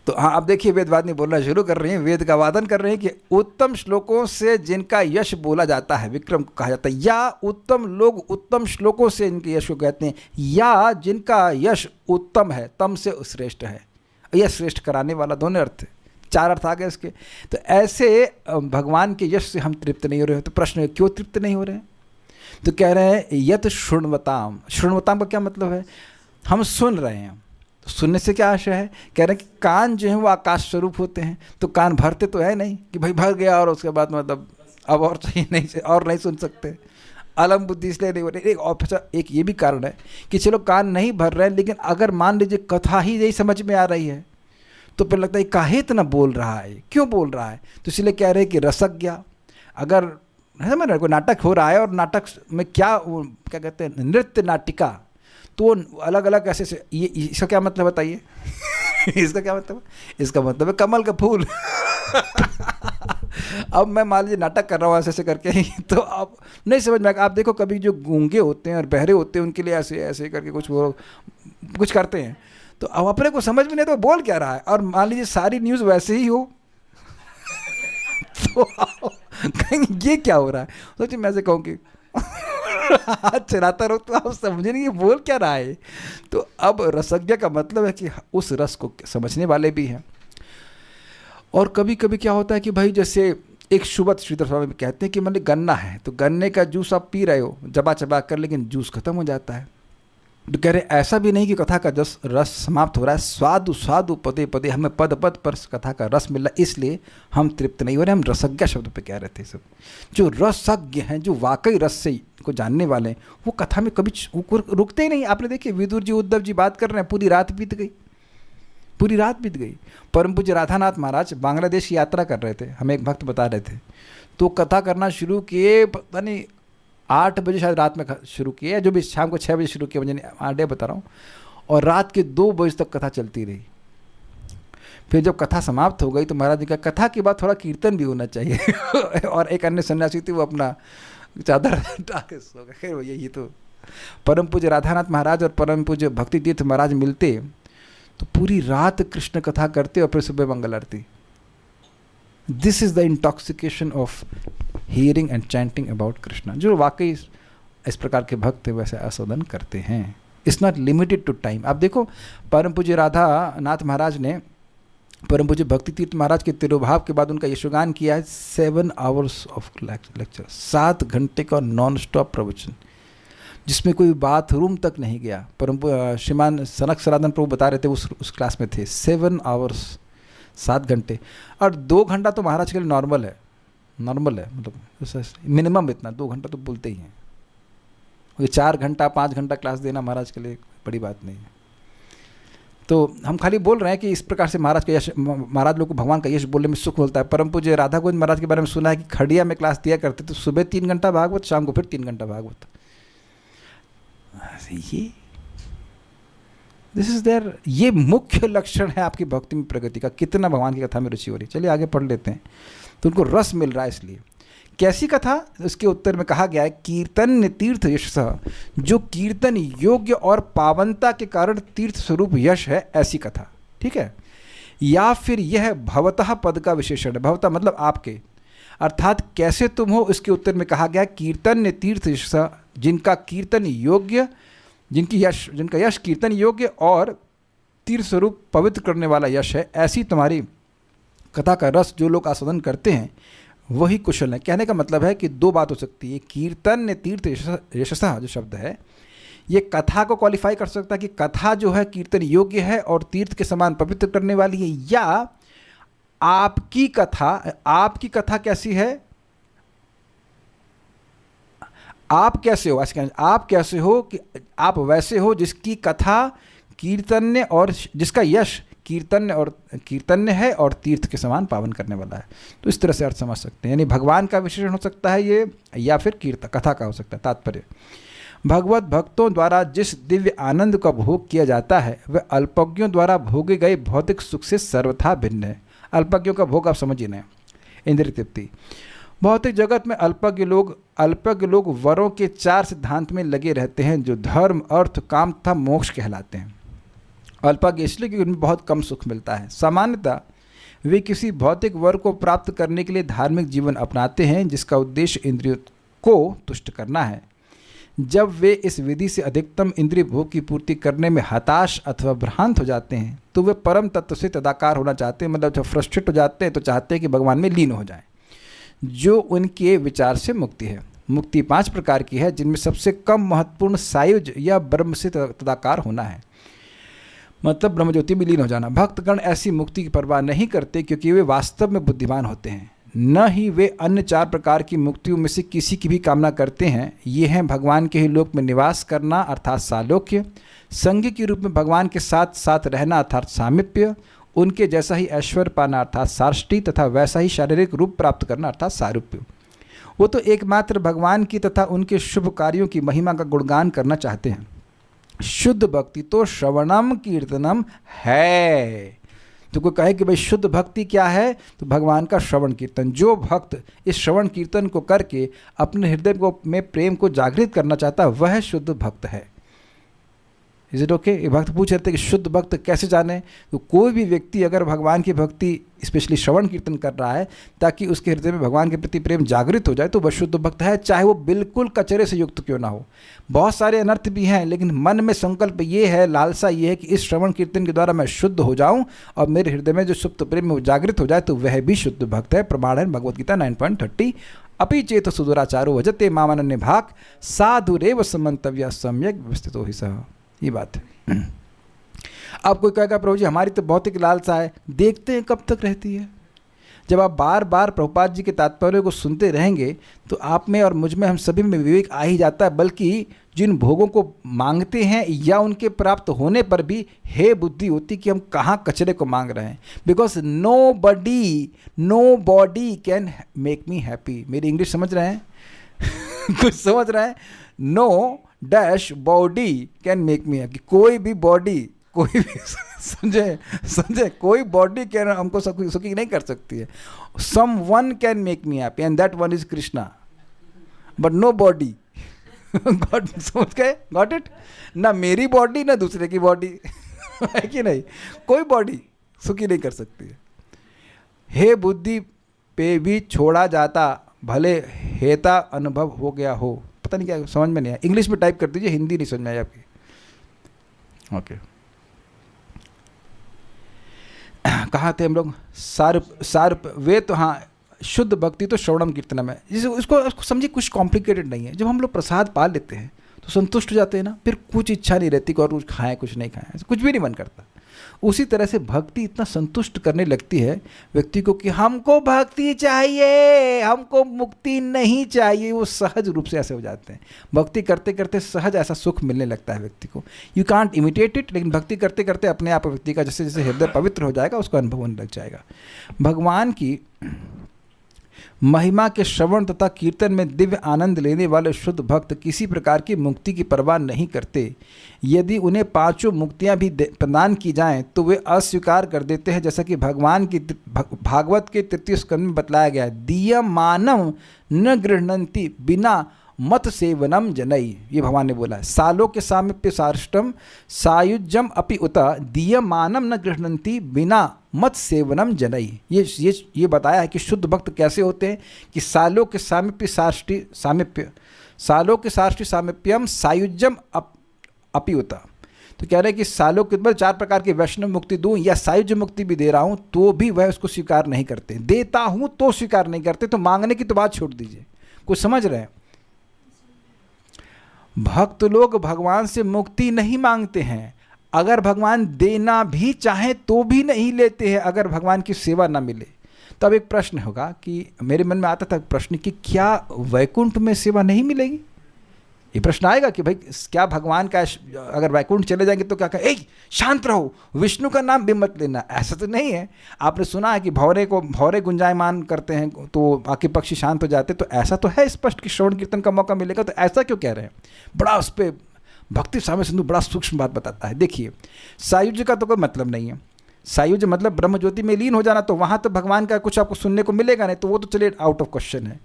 तो हाँ, अब देखिए वेदवादिनी बोलना शुरू कर रही हैं, वेद का वादन कर रहे हैं कि उत्तम श्लोकों से जिनका यश बोला जाता है, विक्रम को कहा जाता है, या उत्तम लोग उत्तम श्लोकों से इनके यश को कहते हैं, या जिनका यश उत्तम है, तम से श्रेष्ठ है, यह श्रेष्ठ कराने वाला, दोनों अर्थ, 4 अर्थ आ गए इसके। तो ऐसे भगवान के यश से हम तृप्त नहीं हो रहे हैं। तो प्रश्न है क्यों तृप्त नहीं हो रहे हैं? तो कह रहे हैं यत शृण्वताम। शृण्वताम का क्या मतलब है? हम सुन रहे हैं। सुनने से क्या आशय है? कह रहे हैं कि कान जो हैं वो आकाश स्वरूप होते हैं, तो कान भरते तो है नहीं कि भाई भर गया और उसके बाद मतलब अब और चाहिए नहीं, और नहीं सुन सकते, अलम बुद्धि इसलिए नहीं हो रही। एक ये भी कारण है कि चलो कान नहीं भर रहे हैं, लेकिन अगर मान लीजिए कथा ही यही समझ में आ रही है तो फिर लगता है काहे इतना बोल रहा है, क्यों बोल रहा है? तो इसलिए कह रहे हैं कि रसज्ञा, अगर समझ रहे कोई नाटक हो रहा है और नाटक में क्या कहते हैं, नृत्य नाटिका, तो अलग अलग ऐसे से, ये इसका क्या मतलब बताइए? इसका क्या मतलब है? इसका मतलब है कमल का फूल। अब मैं मान लीजिए नाटक कर रहा हूँ ऐसे करके ही, तो आप नहीं समझ में। आप देखो कभी जो गूंगे होते हैं और बहरे होते हैं, उनके लिए ऐसे ऐसे करके कुछ करते हैं, तो अब अपने को समझ में नहीं तो बोल क्या रहा है। और मान लीजिए सारी न्यूज़ वैसे ही हो तो कहेंगे ये क्या हो रहा है। सोचिए मैं ऐसे कहूँ कि हाथ चलाता रहो तो आप समझे नहीं ये बोल क्या रहा है। तो अब रसज्ञ का मतलब है कि उस रस को समझने वाले भी हैं। और कभी कभी क्या होता है कि भाई जैसे एक सुबत श्रीधर स्वामी कहते हैं कि मतलब गन्ना है, तो गन्ने का जूस आप पी रहे हो चबा चबा कर, लेकिन जूस खत्म हो जाता है। तो कह रहे ऐसा भी नहीं कि कथा का रस समाप्त हो रहा है, स्वादु स्वादु पदे पदे, हमें पद पद पर कथा का रस मिल रहा है, इसलिए हम तृप्त नहीं हो रहे। हम रसज्ञ शब्द पे कह रहे थे। सब जो रसज्ञ हैं, जो वाकई रस से को जानने वाले हैं, वो कथा में कभी रुकते ही नहीं। आपने देखिए विदुर जी उद्धव जी बात कर रहे हैं, पूरी रात बीत गई, पूरी रात बीत गई। परम पूज्य राधानाथ महाराज बांग्लादेश की यात्रा कर रहे थे, हमें एक भक्त बता रहे थे, तो कथा करना शुरू किए, पता नहीं 8 बजे शायद रात में शुरू किए, जो भी शाम को 6 बजे शुरू किया, मुझे 8 बता रहा हूँ, और रात के 2 बजे तक कथा चलती रही। फिर जब कथा समाप्त हो गई तो महाराज जी का कथा के बाद थोड़ा कीर्तन भी होना चाहिए। और एक अन्य सन्यासी थी, वो अपना चादर टाके सो गए। खैर यही तो परम पूज्य राधानाथ महाराज और परम पूज्य भक्ति तीर्थ महाराज मिलते तो पूरी रात कृष्ण कथा करते और फिर सुबह मंगल आरती। This is the intoxication of hearing and chanting about Krishna. जो वाकई इस प्रकार के भक्त वैसे आस्वादन करते हैं। It's not limited to time. आप देखो परम पूज्य राधा नाथ महाराज ने परम पूज्य भक्ति तीर्थ महाराज के तिरुभाव के बाद उनका यशोगान किया है 7 आवर्स ऑफ लेक्चर, 7 घंटे का नॉन स्टॉप प्रवचन, जिसमें कोई बाथरूम तक नहीं गया। परम श्रीमान सनक सनातन प्रभु बता रहे थे, उस क्लास में थे। 7 आवर्स, 7 घंटे। और 2 घंटा तो महाराज के लिए नॉर्मल है, मतलब मिनिमम इतना, 2 घंटा तो बोलते ही हैं। 4 घंटा 5 घंटा क्लास देना महाराज के लिए बड़ी बात नहीं है। तो हम खाली बोल रहे हैं कि इस प्रकार से महाराज का यश, महाराज लोग को भगवान का यश बोलने में सुख मिलता है। परम पूज्य राधा गोविंद महाराज के बारे में सुना है कि खड़िया में क्लास दिया करते, तो सुबह 3 घंटा भागवत, शाम को फिर 3 घंटा भागवत। ये दिस इज देयर, ये मुख्य लक्षण है आपकी भक्ति में प्रगति का, कितना भगवान की कथा में रुचि हो रही। चलिए आगे पढ़ लेते हैं। तो उनको रस मिल रहा है। इसलिए कैसी कथा? उसके उत्तर में कहा गया है कीर्तन तीर्थ यश, जो कीर्तन योग्य और पावनता के कारण तीर्थ स्वरूप यश है, ऐसी कथा। ठीक है। या फिर यह भवतः पद का विशेषण है। भवतः मतलब आपके, अर्थात कैसे तुम हो। इसके उत्तर में कहा गया कीर्तन तीर्थ यश, जिनका कीर्तन योग्य जिनका यश कीर्तन योग्य और तीर्थ स्वरूप पवित्र करने वाला यश है, ऐसी तुम्हारी कथा का रस जो लोग आस्वादन करते हैं वही कुशल है। कहने का मतलब है कि दो बात हो सकती है, कीर्तन ने तीर्थ यशसा जो शब्द है ये कथा को क्वालिफाई कर सकता है कि कथा जो है कीर्तन योग्य है और तीर्थ के समान पवित्र करने वाली है, या आपकी कथा कैसी है, आप कैसे हो, आप कैसे हो कि आप वैसे हो जिसकी कथा कीर्तन्य और जिसका यश कीर्तन्य है और तीर्थ के समान पावन करने वाला है। तो इस तरह से अर्थ समझ सकते हैं, यानी भगवान का विशेषण हो सकता है ये, या फिर कथा का हो सकता है। तात्पर्य, भगवत भक्तों द्वारा जिस दिव्य आनंद का भोग किया जाता है वह अल्पज्ञों द्वारा भोगे गए भौतिक सुख से सर्वथा भिन्न है। अल्पज्ञों का भोग आप समझ ही नहीं, इंद्रिय तृप्ति। भौतिक जगत में अल्पज्ञ लोग वरों के 4 सिद्धांत में लगे रहते हैं जो धर्म, अर्थ, काम तथा मोक्ष कहलाते हैं। अल्पज्ञ इसलिए कि उनमें बहुत कम सुख मिलता है। सामान्यतः वे किसी भौतिक वर को प्राप्त करने के लिए धार्मिक जीवन अपनाते हैं जिसका उद्देश्य इंद्रियों को तुष्ट करना है। जब वे इस विधि से अधिकतम इंद्रिय भोग की पूर्ति करने में हताश अथवा भ्रांत हो जाते हैं तो वे परम तत्व से तदाकार होना चाहते हैं, मतलब जब फ्रस्ट्रेट हो जाते हैं तो चाहते हैं कि भगवान में लीन हो जाएं, जो उनके विचार से मुक्ति है। मुक्ति 5 प्रकार की है, जिनमें सबसे कम महत्वपूर्ण सायुज या ब्रह्म से तदाकार होना है, मतलब ब्रह्मज्योति में लीन हो जाना। भक्तगण ऐसी मुक्ति की परवाह नहीं करते क्योंकि वे वास्तव में बुद्धिमान होते हैं, न ही वे अन्य 4 प्रकार की मुक्तियों में से किसी की भी कामना करते हैं। ये हैं भगवान के ही लोक में निवास करना अर्थात सालोक्य, संगी के रूप में भगवान के साथ साथ रहना अर्थात सामिप्य, उनके जैसा ही ऐश्वर्य पाना अर्थात सार्ष्टी, तथा वैसा ही शारीरिक रूप प्राप्त करना अर्थात सारूप्य। वो तो एकमात्र भगवान की तथा उनके शुभ कार्यों की महिमा का गुणगान करना चाहते हैं। शुद्ध भक्ति तो श्रवणम कीर्तनम है। तो कोई कहे कि भाई शुद्ध भक्ति क्या है, तो भगवान का श्रवण कीर्तन। जो भक्त इस श्रवण कीर्तन को करके अपने हृदय में प्रेम को जागृत करना चाहता है वह शुद्ध भक्त है। Is it okay? ये भक्त पूछ रहे थे कि शुद्ध भक्त कैसे जाने, तो कोई भी व्यक्ति अगर भगवान की भक्ति स्पेशली श्रवण कीर्तन कर रहा है ताकि उसके हृदय में भगवान के प्रति प्रेम जागृत हो जाए तो वह शुद्ध भक्त है, चाहे वो बिल्कुल कचरे से युक्त क्यों ना हो। बहुत सारे अनर्थ भी हैं, लेकिन मन में संकल्प ये है, लालसा ये है कि इस श्रवण कीर्तन के द्वारा मैं शुद्ध हो जाऊं और मेरे हृदय में जो सुप्त प्रेम वो जागृत हो जाए, तो वह भी शुद्ध भक्त है। प्रमाण है भगवद्गीता 9.30, अपि चेत सुदुराचारो भजते मामानन्य भाग साधुरेव समन्तव्य सम्यक व्यवस्थितो हि सः। ये बात है। अब कोई कहेगा प्रभु जी हमारी तो भौतिक लालसा है, देखते हैं कब तक रहती है। जब आप बार बार प्रभुपाद जी के तात्पर्य को सुनते रहेंगे तो आप में और मुझ में, हम सभी में विवेक आ ही जाता है। बल्कि जिन भोगों को मांगते हैं या उनके प्राप्त होने पर भी हे बुद्धि होती कि हम कहाँ कचरे को मांग रहे हैं। Because nobody can make me happy. मेरी इंग्लिश समझ रहे हैं? कुछ समझ रहे हैं? No dash body can make me happy. कोई भी बॉडी, कोई भी समझे कोई बॉडी कैन हमको सुखी नहीं कर सकती है। Someone can make me happy and that one is Krishna, but no body. Got, समझ गए? Got it? ना मेरी बॉडी ना दूसरे की बॉडी है कि नहीं? कोई बॉडी सुखी नहीं कर सकती है। हे बुद्धि पे भी छोड़ा जाता भले हेता अनुभव हो गया हो। पता नहीं क्या समझ में नहीं आया, इंग्लिश में टाइप कर दीजिए, हिंदी नहीं समझ में आई आपकी। ओके, कहाँ थे हम लोग? सारूप वे तो हाँ, शुद्ध भक्ति तो श्रवणम कीर्तनम है। जिसे उसको समझिए कुछ कॉम्प्लिकेटेड नहीं है। जब हम लोग प्रसाद पा लेते हैं तो संतुष्ट हो जाते हैं ना, फिर कुछ इच्छा नहीं रहती कि और कुछ खाएं कुछ नहीं खाएं, कुछ भी नहीं मन करता। उसी तरह से भक्ति इतना संतुष्ट करने लगती है व्यक्ति को कि हमको भक्ति चाहिए, हमको मुक्ति नहीं चाहिए। वो सहज रूप से ऐसे हो जाते हैं। भक्ति करते करते सहज ऐसा सुख मिलने लगता है व्यक्ति को। यू कांट इमिटेट इट, लेकिन भक्ति करते करते अपने आप व्यक्ति का जैसे जैसे हृदय पवित्र हो जाएगा उसको अनुभव होने लग जाएगा। भगवान की महिमा के श्रवण तथा कीर्तन में दिव्य आनंद लेने वाले शुद्ध भक्त किसी प्रकार की मुक्ति की परवाह नहीं करते। यदि उन्हें 5 मुक्तियां भी प्रदान की जाएं तो वे अस्वीकार कर देते हैं, जैसा कि भगवान की भागवत के 33 स्कंद में बतलाया गया है। दीयमानम न गृह्णन्ति बिना मत सेवनम जनई, ये भगवान ने बोला है। सालों के सामिप्य साष्टम सायुज्यम अपि उत दीयमानम न गृह्णन्ति बिना मत सेवनम जनई। ये बताया है कि शुद्ध भक्त कैसे होते हैं कि सालों के सामिप्य साष्टि सामिप्य, सालों के साष्टि सामिप्यम सायुज्यम अपियुता। तो कह रहे हैं कि सालों के 4 प्रकार की वैष्णव मुक्ति दूं या सायुज्य मुक्ति भी दे रहा हूं तो भी वह उसको स्वीकार नहीं करते। देता हूं तो स्वीकार नहीं करते, तो मांगने की तो बात छोड़ दीजिए। कुछ समझ रहे हैं? भक्त लोग भगवान से मुक्ति नहीं मांगते हैं, अगर भगवान देना भी चाहे तो भी नहीं लेते हैं अगर भगवान की सेवा ना मिले। तो अब एक प्रश्न होगा कि मेरे मन में आता था प्रश्न कि क्या वैकुंठ में सेवा नहीं मिलेगी? ये प्रश्न आएगा कि भाई क्या भगवान का अगर वैकुंठ चले जाएंगे तो क्या कहे, शांत रहो, विष्णु का नाम भी मत लेना? ऐसा तो नहीं है। आपने सुना है कि भौरे गुंजायमान करते हैं तो बाकी पक्षी शांत हो जाते, तो ऐसा तो है स्पष्ट कि श्रवण कीर्तन का मौका मिलेगा, तो ऐसा क्यों कह रहे हैं? बड़ा उस पर भक्ति स्वामी सिंधु बड़ा सूक्ष्म बात बताता है। देखिए, सायुज्य का तो कोई मतलब नहीं है। सायुज्य मतलब ब्रह्म ज्योति में लीन हो जाना, तो वहाँ तो भगवान का कुछ आपको सुनने को मिलेगा नहीं, तो वो तो चलिए आउट ऑफ क्वेश्चन है।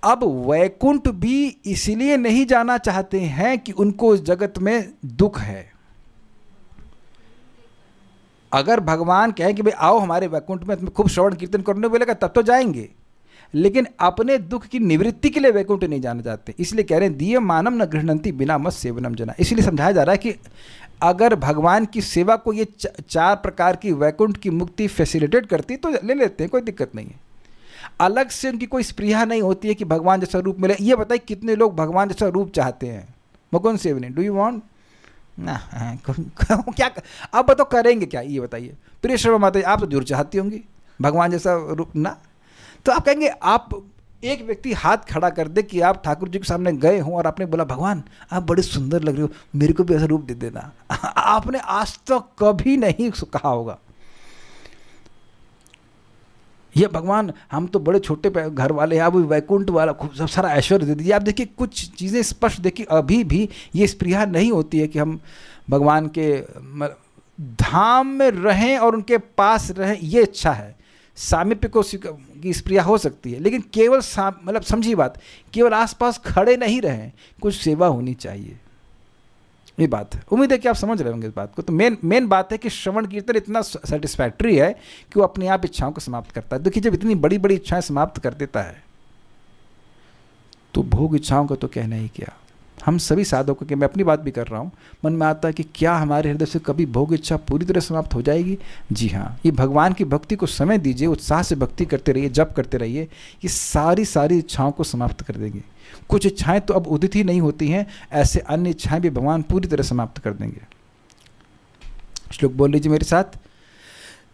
अब वैकुंठ भी इसलिए नहीं जाना चाहते हैं कि उनको उस जगत में दुख है। अगर भगवान कहें कि भाई आओ हमारे वैकुंठ में, तुम्हें खूब श्रवण कीर्तन करने बोलेगा, तब तो जाएंगे, लेकिन अपने दुख की निवृत्ति के लिए वैकुंठ नहीं जाना चाहते। इसलिए कह रहे हैं दिए मानम न गृह्णन्ति बिना मत सेवनम जना। इसलिए समझाया जा रहा है कि अगर भगवान की सेवा को ये 4 प्रकार की वैकुंठ की मुक्ति फैसिलिटेट करती तो ले लेते हैं, कोई दिक्कत नहीं है। अलग से उनकी कोई स्पृहा नहीं होती है कि भगवान जैसा रूप मिले। ये बताइए कितने लोग भगवान जैसा रूप चाहते हैं? मुकुंद सेवनी, डू यू वांट ना? क्या आप बताओ करेंगे क्या, ये बताइए। प्रिय श्रवण माता, आप तो जरूर चाहती होंगी भगवान जैसा रूप ना। तो आप कहेंगे, आप एक व्यक्ति हाथ खड़ा कर दे कि आप ठाकुर जी के सामने गए हों और आपने बोला भगवान आप बड़े सुंदर लग रहे हो, मेरे को भी ऐसा रूप दे देना। आपने आज तक कभी नहीं कहा होगा ये भगवान हम तो बड़े छोटे घर वाले हैं, आप वैकुंठ वाला खूब सब सारा ऐश्वर्य दे दीजिए। आप देखिए कुछ चीज़ें स्पष्ट देखिए, अभी भी ये स्पृहा नहीं होती है कि हम भगवान के धाम में रहें और उनके पास रहें। ये अच्छा है, सामीप्य को की स्पृहा हो सकती है, लेकिन केवल मतलब समझिए बात, केवल आसपास खड़े नहीं रहें, कुछ सेवा होनी चाहिए। ये बात है, उम्मीद है कि आप समझ रहे होंगे इस बात को। तो मेन बात है कि श्रवण कीर्तन इतना सेटिस्फैक्ट्री है कि वो अपने आप इच्छाओं को समाप्त करता है। देखिए, जब इतनी बड़ी बड़ी इच्छाएं समाप्त कर देता है तो भोग इच्छाओं का तो कहना ही क्या। हम सभी साधकों के, मैं अपनी बात भी कर रहा हूँ, मन में आता है कि क्या हमारे हृदय से कभी भोग इच्छा पूरी तरह समाप्त हो जाएगी? जी हाँ, ये भगवान की भक्ति को समय दीजिए, उत्साह से भक्ति करते रहिए, जप करते रहिए, ये सारी इच्छाओं को समाप्त कर देंगे। कुछ इच्छाएं तो अब उदित ही नहीं होती हैं, ऐसे अन्य इच्छाएं भी भगवान पूरी तरह समाप्त कर देंगे। श्लोक बोल लीजिए मेरे साथ।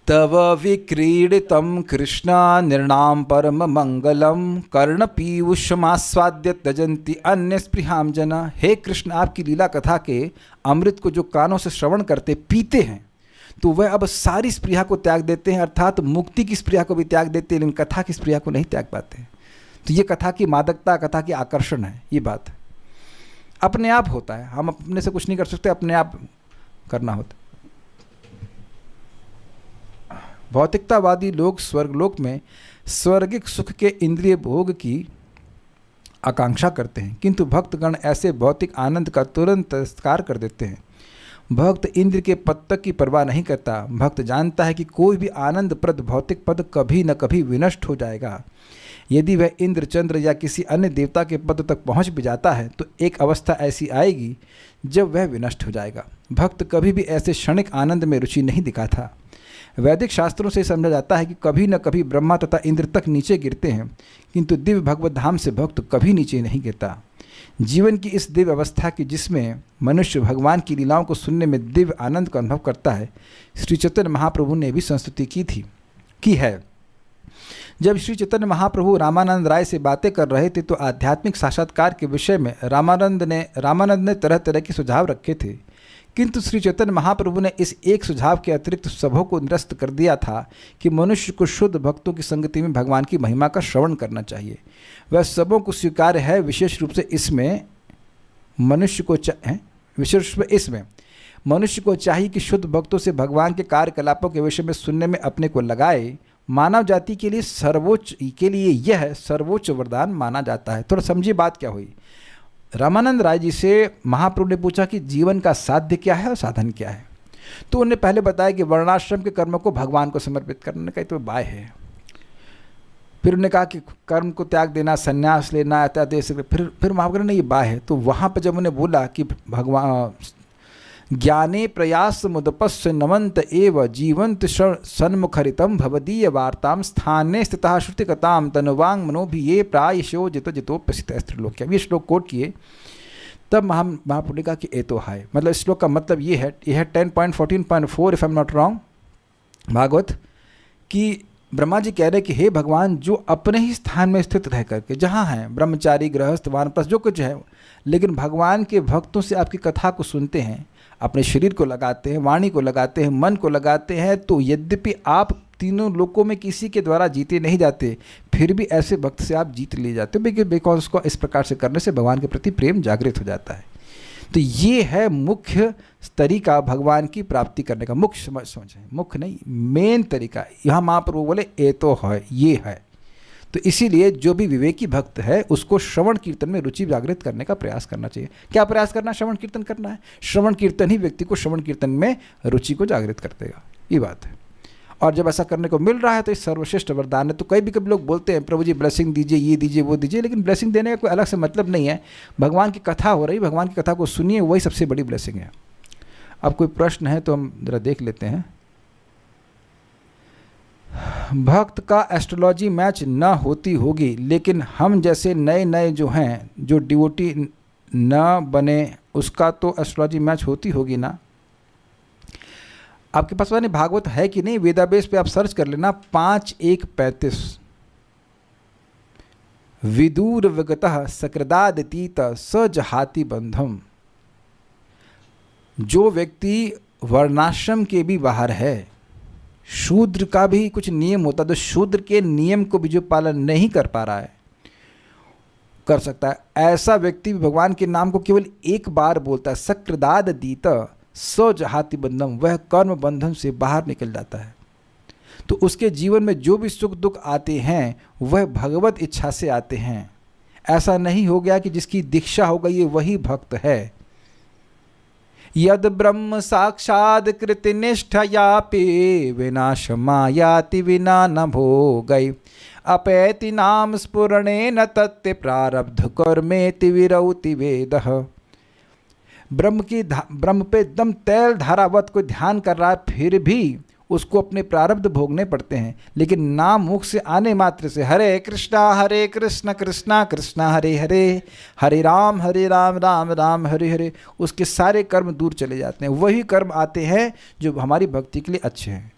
तव विक्रीडितं कृष्णा निर्णाम परम मंगलम कर्णपीयूषमास्वाद्य तजंती अन्य स्पृहाम जना। हे कृष्ण, आपकी लीला कथा के अमृत को जो कानों से श्रवण करते पीते हैं, तो वह अब सारी स्पृहा को त्याग देते हैं, अर्थात मुक्ति की स्पृहा को भी त्याग देते हैं, लेकिन कथा की स्पृहा को नहीं त्याग पाते। तो ये कथा की मादकता, कथा की आकर्षण है। ये बात अपने आप होता है, हम अपने से कुछ नहीं कर सकते, अपने आप करना होता। भौतिकतावादी लोग स्वर्गलोक में स्वर्गिक सुख के इंद्रिय भोग की आकांक्षा करते हैं, किंतु भक्तगण ऐसे भौतिक आनंद का तुरंत तिरस्कार कर देते हैं। भक्त इंद्र के पद तक की परवाह नहीं करता। भक्त जानता है कि कोई भी आनंदप्रद भौतिक पद कभी न कभी विनष्ट हो जाएगा। यदि वह इंद्र, चंद्र या किसी अन्य देवता के पद तक पहुंच भी जाता है तो एक अवस्था ऐसी आएगी जब वह विनष्ट हो जाएगा। भक्त कभी भी ऐसे क्षणिक आनंद में रुचि नहीं दिखाता। वैदिक शास्त्रों से समझा जाता है कि कभी न कभी ब्रह्मा तथा इंद्र तक नीचे गिरते हैं, किंतु दिव्य भगवत धाम से भक्त कभी नीचे नहीं गिरता। जीवन की इस दिव्य अवस्था की जिसमें मनुष्य भगवान की लीलाओं को सुनने में दिव्य आनंद का अनुभव करता है, श्री चैतन्य महाप्रभु ने भी संस्तुति की है। जब श्री चैतन्य महाप्रभु रामानंद राय से बातें कर रहे थे तो आध्यात्मिक साक्षात्कार के विषय में रामानंद ने तरह तरह के सुझाव रखे थे, किंतु श्री चैतन्य महाप्रभु ने इस एक सुझाव के अतिरिक्त सबों को निरस्त कर दिया था कि मनुष्य को शुद्ध भक्तों की संगति में भगवान की महिमा का श्रवण करना चाहिए। वह सबों को स्वीकार्य है, विशेष रूप से इसमें मनुष्य को चाहिए कि शुद्ध भक्तों से भगवान के कार्यकलापों के विषय में सुनने में अपने को लगाए। मानव जाति के लिए यह सर्वोच्च वरदान माना जाता है। थोड़ा समझिए बात क्या हुई। रामानंद राय जी से महाप्रभु ने पूछा कि जीवन का साध्य क्या है और साधन क्या है। तो उन्हें पहले बताया कि वर्णाश्रम के कर्मों को भगवान को समर्पित करने का तो बाय है। फिर उन्होंने कहा कि कर्म को त्याग देना, संन्यास लेना इत्यादि। फिर महाप्रभु ने ये बाय है। तो वहाँ पर जब उन्हें बोला कि भगवान ज्ञाने प्रयास मुदपस्य नमंत एव जीवंत सन्मुखरितम भवदीय वार्ताम स्थाने स्थितः श्रुतिकताम तनुवांग मनोभि ये प्रायशो जितो जितोप्यसित स्त्रीलोक। ये श्लोक कोट किए तब महाप्रभु ने कहा कि ए तो है, मतलब इस श्लोक का मतलब ये है 10.14.4 if I am not wrong Bhagavat, कि ब्रह्मा जी कह रहे कि हे भगवान, जो अपने ही स्थान में स्थित रह करके जहाँ हैं ब्रह्मचारी गृहस्थ वानप्रस्थ जो कुछ है, लेकिन भगवान के भक्तों से आपकी कथा को सुनते हैं, अपने शरीर को लगाते हैं, वाणी को लगाते हैं, मन को लगाते हैं, तो यद्यपि आप तीनों लोकों में किसी के द्वारा जीते नहीं जाते, फिर भी ऐसे भक्त से आप जीत लिए जाते हो, बिकॉज उसको इस प्रकार से करने से भगवान के प्रति प्रेम जागृत हो जाता है। तो ये है मुख्य तरीका भगवान की प्राप्ति करने का, मुख्य समझ है, मुख्य नहीं मेन तरीका। यहाँ महाप्रभु बोले ए तो है, ये है। तो इसीलिए जो भी विवेकी भक्त है उसको श्रवण कीर्तन में रुचि जागृत करने का प्रयास करना चाहिए। क्या प्रयास करना है? श्रवण कीर्तन करना है। श्रवण कीर्तन ही व्यक्ति को श्रवण कीर्तन में रुचि को जागृत कर देगा, ये बात है। और जब ऐसा करने को मिल रहा है तो इस सर्वश्रेष्ठ वरदान है। तो कई लोग बोलते हैं प्रभु जी ब्लेसिंग दीजिए, ये दीजिए, वो दीजिए, लेकिन ब्लेसिंग देने का कोई अलग से मतलब नहीं है। भगवान की कथा हो रही, भगवान की कथा को सुनिए, वही सबसे बड़ी ब्लेसिंग है। अब कोई प्रश्न है तो हम जरा देख लेते हैं। भक्त का एस्ट्रोलॉजी मैच न होती होगी, लेकिन हम जैसे नए नए जो हैं, जो डिवोटी न बने, उसका तो एस्ट्रोलॉजी मैच होती होगी ना। आपके पास वाली भागवत है कि नहीं? वेदाबेस पे आप सर्च कर लेना, 5:1:35 विदूर विगतः सकृदादतीत सजहाति बंधम। जो व्यक्ति वर्णाश्रम के भी बाहर है, शूद्र का भी कुछ नियम होता है, तो शूद्र के नियम को भी जो पालन नहीं कर पा रहा है, कर सकता है, ऐसा व्यक्ति भी भगवान के नाम को केवल एक बार बोलता है, सकृदादतीत सजहाति बंधम, वह कर्म बंधन से बाहर निकल जाता है। तो उसके जीवन में जो भी सुख दुख आते हैं वह भगवत इच्छा से आते हैं। ऐसा नहीं हो गया कि जिसकी दीक्षा हो गई वही भक्त है। यद ब्रह्म साक्षाद कृत निष्ठयापि विनाश मायाति विना न भोगै अपैति नाम स्फुरणेन तत्ते प्रारब्ध कर्मेति विरौति वेदः। ब्रह्म पे एकदम तैल धारावत को ध्यान कर रहा है, फिर भी उसको अपने प्रारब्ध भोगने पड़ते हैं, लेकिन नाम मुख से आने मात्र से हरे कृष्णा कृष्णा कृष्णा हरे हरे, हरे राम राम राम हरे हरे, उसके सारे कर्म दूर चले जाते हैं। वही कर्म आते हैं जो हमारी भक्ति के लिए अच्छे हैं।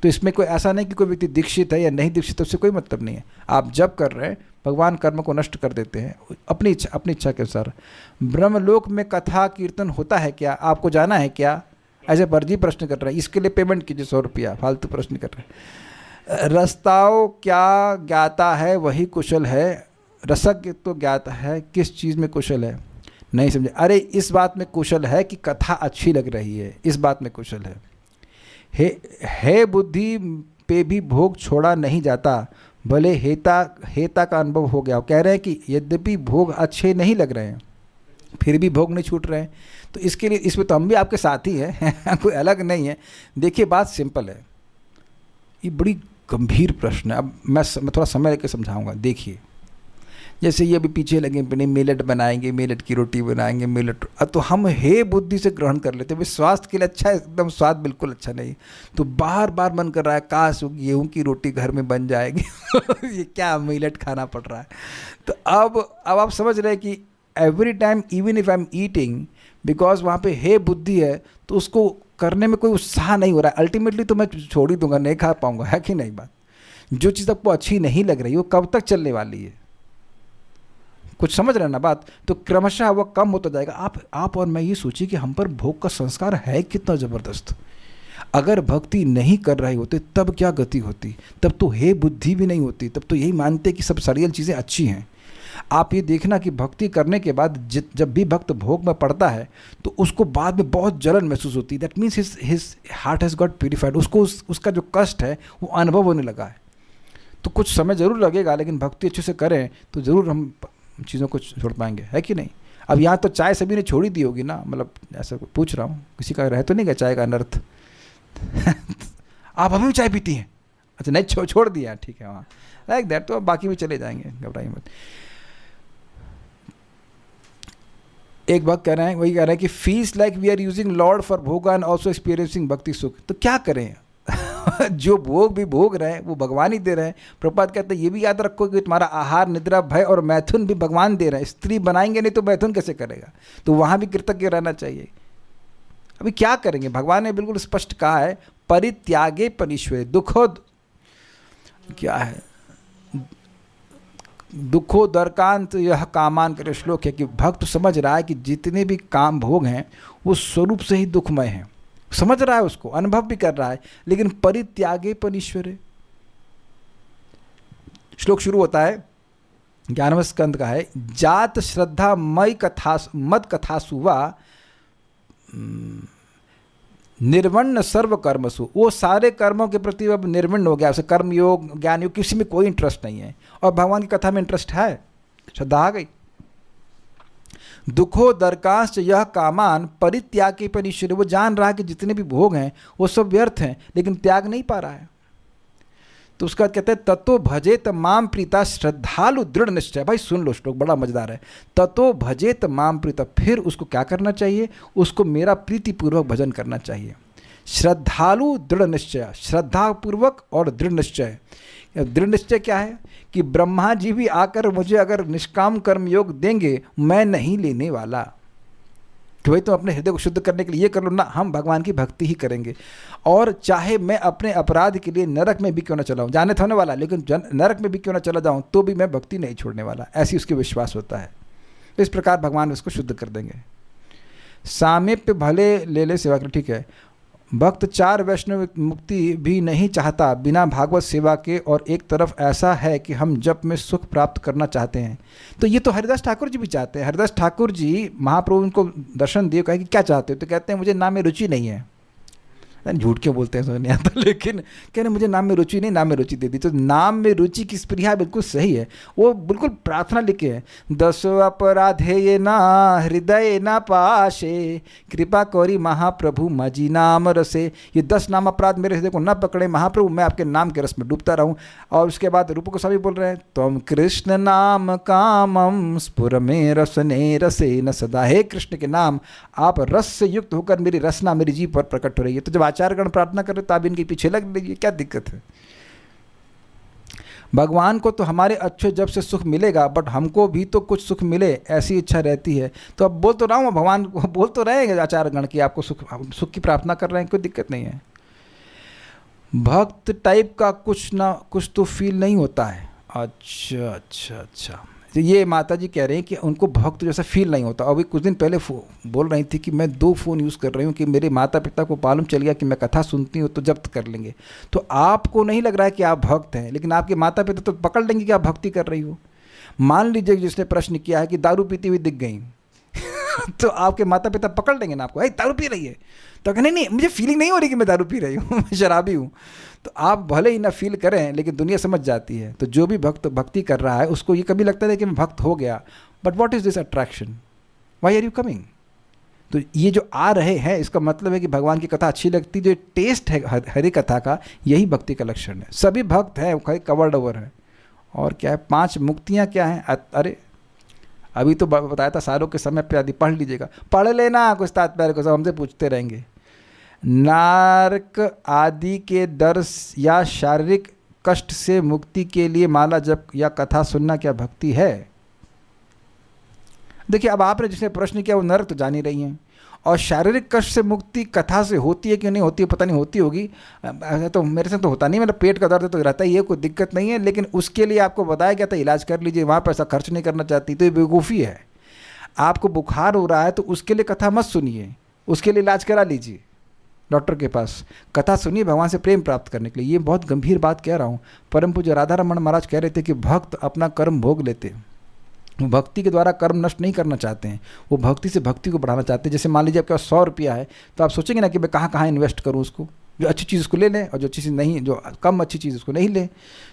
तो इसमें कोई ऐसा नहीं कि कोई व्यक्ति दीक्षित है या नहीं दीक्षित, उससे कोई मतलब नहीं है। आप जब कर रहे हैं भगवान कर्म को नष्ट कर देते हैं अपनी इच्छा के अनुसार। ब्रह्मलोक में कथा कीर्तन होता है क्या? आपको जाना है क्या? ऐसे फर्जी प्रश्न कर रहे हैं, इसके लिए पेमेंट कीजिए 100 रुपया, फालतू प्रश्न कर रहे हैं। रस्ताओं क्या ज्ञाता है वही कुशल है, रसज्ञ तो ज्ञाता है किस चीज़ में कुशल है? नहीं समझे? अरे इस बात में कुशल है कि कथा अच्छी लग रही है, इस बात में कुशल है। हे बुद्धि पे भी भोग छोड़ा नहीं जाता, भले हेता का अनुभव हो गया। कह रहे हैं कि यद्यपि भोग अच्छे नहीं लग रहे हैं फिर भी भोग नहीं छूट रहे हैं। तो इसके लिए इसमें तो हम भी आपके साथ ही हैं कोई अलग नहीं है। देखिए बात सिंपल है, ये बड़ी गंभीर प्रश्न है। अब मैं थोड़ा समय लेकर समझाऊंगा। देखिए जैसे ये अभी पीछे लगे अपने मिलेट बनाएंगे, मिलेट की रोटी बनाएंगे, मिलेट, तो हम हे बुद्धि से ग्रहण कर लेते हैं, स्वास्थ्य के लिए अच्छा है, एकदम स्वाद बिल्कुल अच्छा नहीं। तो बार बार मन कर रहा है काश गेहूँ की रोटी घर में बन जाएगी ये क्या मिलेट खाना पड़ रहा है। तो अब आप समझ रहे हैं कि every time even if I am eating, because वहाँ पे हे बुद्धि है तो उसको करने में कोई उत्साह नहीं हो रहा है। अल्टीमेटली तो मैं छोड़ ही दूंगा, नहीं खा पाऊंगा, है कि नहीं बात? जो चीज़ आपको अच्छी नहीं लग रही वो कब तक चलने वाली है? कुछ समझ रहे हैं ना बात? तो क्रमशः वो कम होता जाएगा। आप और मैं ये सोचिए कि हम पर भोग का संस्कार है कितना ज़बरदस्त। अगर भक्ति नहीं कर रहे होते तब क्या गति होती? तब तो हे बुद्धि भी नहीं होती, तब तो यही मानते कि सब सरियल चीज़ें अच्छी हैं। आप ये देखना कि भक्ति करने के बाद जब भी भक्त भोग में पड़ता है तो उसको बाद में बहुत जलन महसूस होती है। That means his heart has got purified. उसको उसका जो कष्ट है वो अनुभव होने लगा है। तो कुछ समय ज़रूर लगेगा, लेकिन भक्ति अच्छे से करें तो ज़रूर हम चीज़ों को छोड़ पाएंगे, है कि नहीं? अब यहाँ तो चाय सभी ने छोड़ ही दी होगी ना, मतलब ऐसा पूछ रहा हूँ, किसी का रह तो नहीं गया चाय का अनर्थ आप अभी भी चाय पीती हैं? अच्छा नहीं, छोड़ दिया, ठीक है, वहाँ लाइक दैट। तो बाकी भी चले जाएंगे, घबराइए मत। एक बात कह रहे हैं, वही कह रहे हैं कि feels like we are using Lord for bhog and also experiencing bhakti sukh. तो क्या करें जो भोग भी भोग रहे हैं वो भगवान ही दे रहे हैं। प्रभुपाद कहते हैं ये भी याद रखो कि तुम्हारा आहार, निद्रा, भय और मैथुन भी भगवान दे रहे हैं। स्त्री बनाएंगे नहीं तो मैथुन कैसे करेगा? तो वहाँ भी कृतज्ञ रहना चाहिए। अभी क्या करेंगे? भगवान ने बिल्कुल स्पष्ट कहा है, परित्यागे पनिश्वे दुखो, क्या है, दुखो दरकांत यह कामान करे श्लोक है कि भक्त समझ रहा है कि जितने भी काम भोग हैं वो स्वरूप से ही दुखमय हैं, समझ रहा है, उसको अनुभव भी कर रहा है, लेकिन परित्यागे पनीश्वरे। श्लोक शुरू होता है 11वें स्कंद का है, जात श्रद्धा मई कथा मद कथासुवा निर्वण्ण सर्व कर्मसु। वो सारे कर्मों के प्रति अब निर्वण्ण हो गया, उसे कर्म योग, ज्ञान योग, किसी में कोई इंटरेस्ट नहीं है। और भगवान की कथा में इंटरेस्ट है, श्रद्धा आ गई। दुखो दरकांश यह कामान परित्याग के पनिश्वर। वो जान रहा है कि जितने भी भोग हैं वो सब व्यर्थ हैं, लेकिन त्याग नहीं पा रहा है। तो उसका कहते हैं ततो भजेत माम प्रीता श्रद्धालु दृढ़ निश्चय। भाई सुन लो, श्लोक बड़ा मजेदार है। ततो भजेत माम प्रीता, फिर उसको क्या करना चाहिए? उसको मेरा प्रीतिपूर्वक भजन करना चाहिए। श्रद्धालु दृढ़ निश्चय, श्रद्धापूर्वक और दृढ़ निश्चय। दृढ़ निश्चय क्या है कि ब्रह्मा जी भी आकर मुझे अगर निष्काम कर्म योग देंगे, मैं नहीं लेने वाला कि भाई तुम अपने हृदय को शुद्ध करने के लिए ये कर लो ना, हम भगवान की भक्ति ही करेंगे। और चाहे मैं अपने अपराध के लिए नरक में भी क्यों ना चला हूँ, जाने तो होने वाला, लेकिन नरक में भी क्यों ना चला जाऊँ तो भी मैं भक्ति नहीं छोड़ने वाला, ऐसी उसके विश्वास होता है। तो इस प्रकार भगवान उसको शुद्ध कर देंगे। सामीप्य भले ले ले सेवा कर, ठीक है। भक्त 4 वैष्णव मुक्ति भी नहीं चाहता बिना भागवत सेवा के, और एक तरफ ऐसा है कि हम जप में सुख प्राप्त करना चाहते हैं। तो ये तो हरिदास ठाकुर जी भी चाहते हैं। हरिदास ठाकुर जी महाप्रभु उनको दर्शन दिए, कहे कि क्या चाहते हो? तो कहते हैं मुझे नाम में रुचि नहीं है। झूठ क्यों बोलते हैं समझ नहीं आता, लेकिन कह रहे मुझे नाम में रुचि नहीं, नाम में रुचि दे दी। तो नाम में रुचि की स्प्रिया बिल्कुल सही है। वो बिल्कुल प्रार्थना लिखे हैं, 10 अपराधे ये ना हृदय ना पाशे कृपा करी महाप्रभु मजी नाम रसे। ये 10 नाम अपराध मेरे हृदय को न पकड़े महाप्रभु, मैं आपके नाम के रस में डूबता रहूं। और उसके बाद रूप गोस्वामी बोल रहे हैं, तुम कृष्ण नाम कामम स्फुर में रसने रसे न सदा। हे कृष्ण के नाम आप रस से युक्त होकर मेरी रसना मेरी जीभ पर प्रकट हो रही है। तो जब आचार्यगण प्रार्थना कर रहे तो आप इनके पीछे लग लीजिए, क्या दिक्कत है? भगवान को तो हमारे अच्छे जब से सुख मिलेगा, बट हमको भी तो कुछ सुख मिले ऐसी इच्छा रहती है। तो अब बोल तो रहा हूँ, भगवान को बोल तो रहे हैं आचार्यगण की आपको सुख की प्रार्थना कर रहे हैं, कोई दिक्कत नहीं है। भक्त टाइप का कुछ ना कुछ तो फील नहीं होता है। अच्छा अच्छा अच्छा, ये माता जी कह रहे हैं कि उनको भक्त जैसा फील नहीं होता। अभी कुछ दिन पहले बोल रही थी कि मैं 2 फ़ोन यूज़ कर रही हूँ कि मेरे माता पिता को मालूम चल गया कि मैं कथा सुनती हूँ तो जब्त कर लेंगे। तो आपको नहीं लग रहा है कि आप भक्त हैं, लेकिन आपके माता पिता तो पकड़ लेंगे कि आप भक्ति कर रही हो। मान लीजिए जिसने प्रश्न किया है कि दारू पीती हुई दिख गई तो आपके माता पिता पकड़ लेंगे ना आपको, दारू पी रही है, तो कहने नहीं मुझे फीलिंग नहीं हो रही कि मैं दारू पी रही हूँ, मैं शराबी हूँ। तो आप भले ही ना फील करें, लेकिन दुनिया समझ जाती है। तो जो भी भक्त भक्ति कर रहा है उसको ये कभी लगता है कि मैं भक्त हो गया, but what is this attraction, why are you coming? तो ये जो आ रहे हैं इसका मतलब है कि भगवान की कथा अच्छी लगती, जो टेस्ट है हरि कथा का, यही भक्ति का लक्षण है। सभी भक्त हैं, खाली कवर्ड ओवर है। और क्या है, 5 मुक्तियाँ क्या हैं? अरे अभी तो बताया था सारों के समय पे आदि पढ़ लीजिएगा, पढ़ लेना कुछ तात्पर्य को, सब हमसे पूछते रहेंगे। नारक आदि के डर या शारीरिक कष्ट से मुक्ति के लिए माला जप या कथा सुनना क्या भक्ति है? देखिए, अब आपने जिसने प्रश्न किया वो नरक तो जान ही रही हैं, और शारीरिक कष्ट से मुक्ति कथा से होती है कि नहीं होती है पता नहीं, होती होगी। तो मेरे से तो होता नहीं, मेरा पेट का दर्द तो रहता ही है, कोई दिक्कत नहीं है, लेकिन उसके लिए आपको बताया गया था इलाज कर लीजिए, वहाँ पैसा खर्च नहीं करना चाहती, तो ये बेवकूफ़ी है। आपको बुखार हो रहा है तो उसके लिए कथा मत सुनिए, उसके लिए इलाज करा लीजिए डॉक्टर के पास। कथा सुनिए भगवान से प्रेम प्राप्त करने के लिए। ये बहुत गंभीर बात कह रहा हूँ। परम पूज्य राधा रमन महाराज कह रहे थे कि भक्त अपना कर्म भोग लेते, वो भक्ति के द्वारा कर्म नष्ट नहीं करना चाहते हैं, वो भक्ति से भक्ति को बढ़ाना चाहते हैं। जैसे मान लीजिए आपके पास 100 रुपया है, तो आप सोचेंगे ना कि मैं कहाँ कहाँ इन्वेस्ट करूँ उसको, जो अच्छी चीज़ उसको ले लें और जो अच्छी चीज़ नहीं, जो कम अच्छी चीज़ उसको नहीं लें।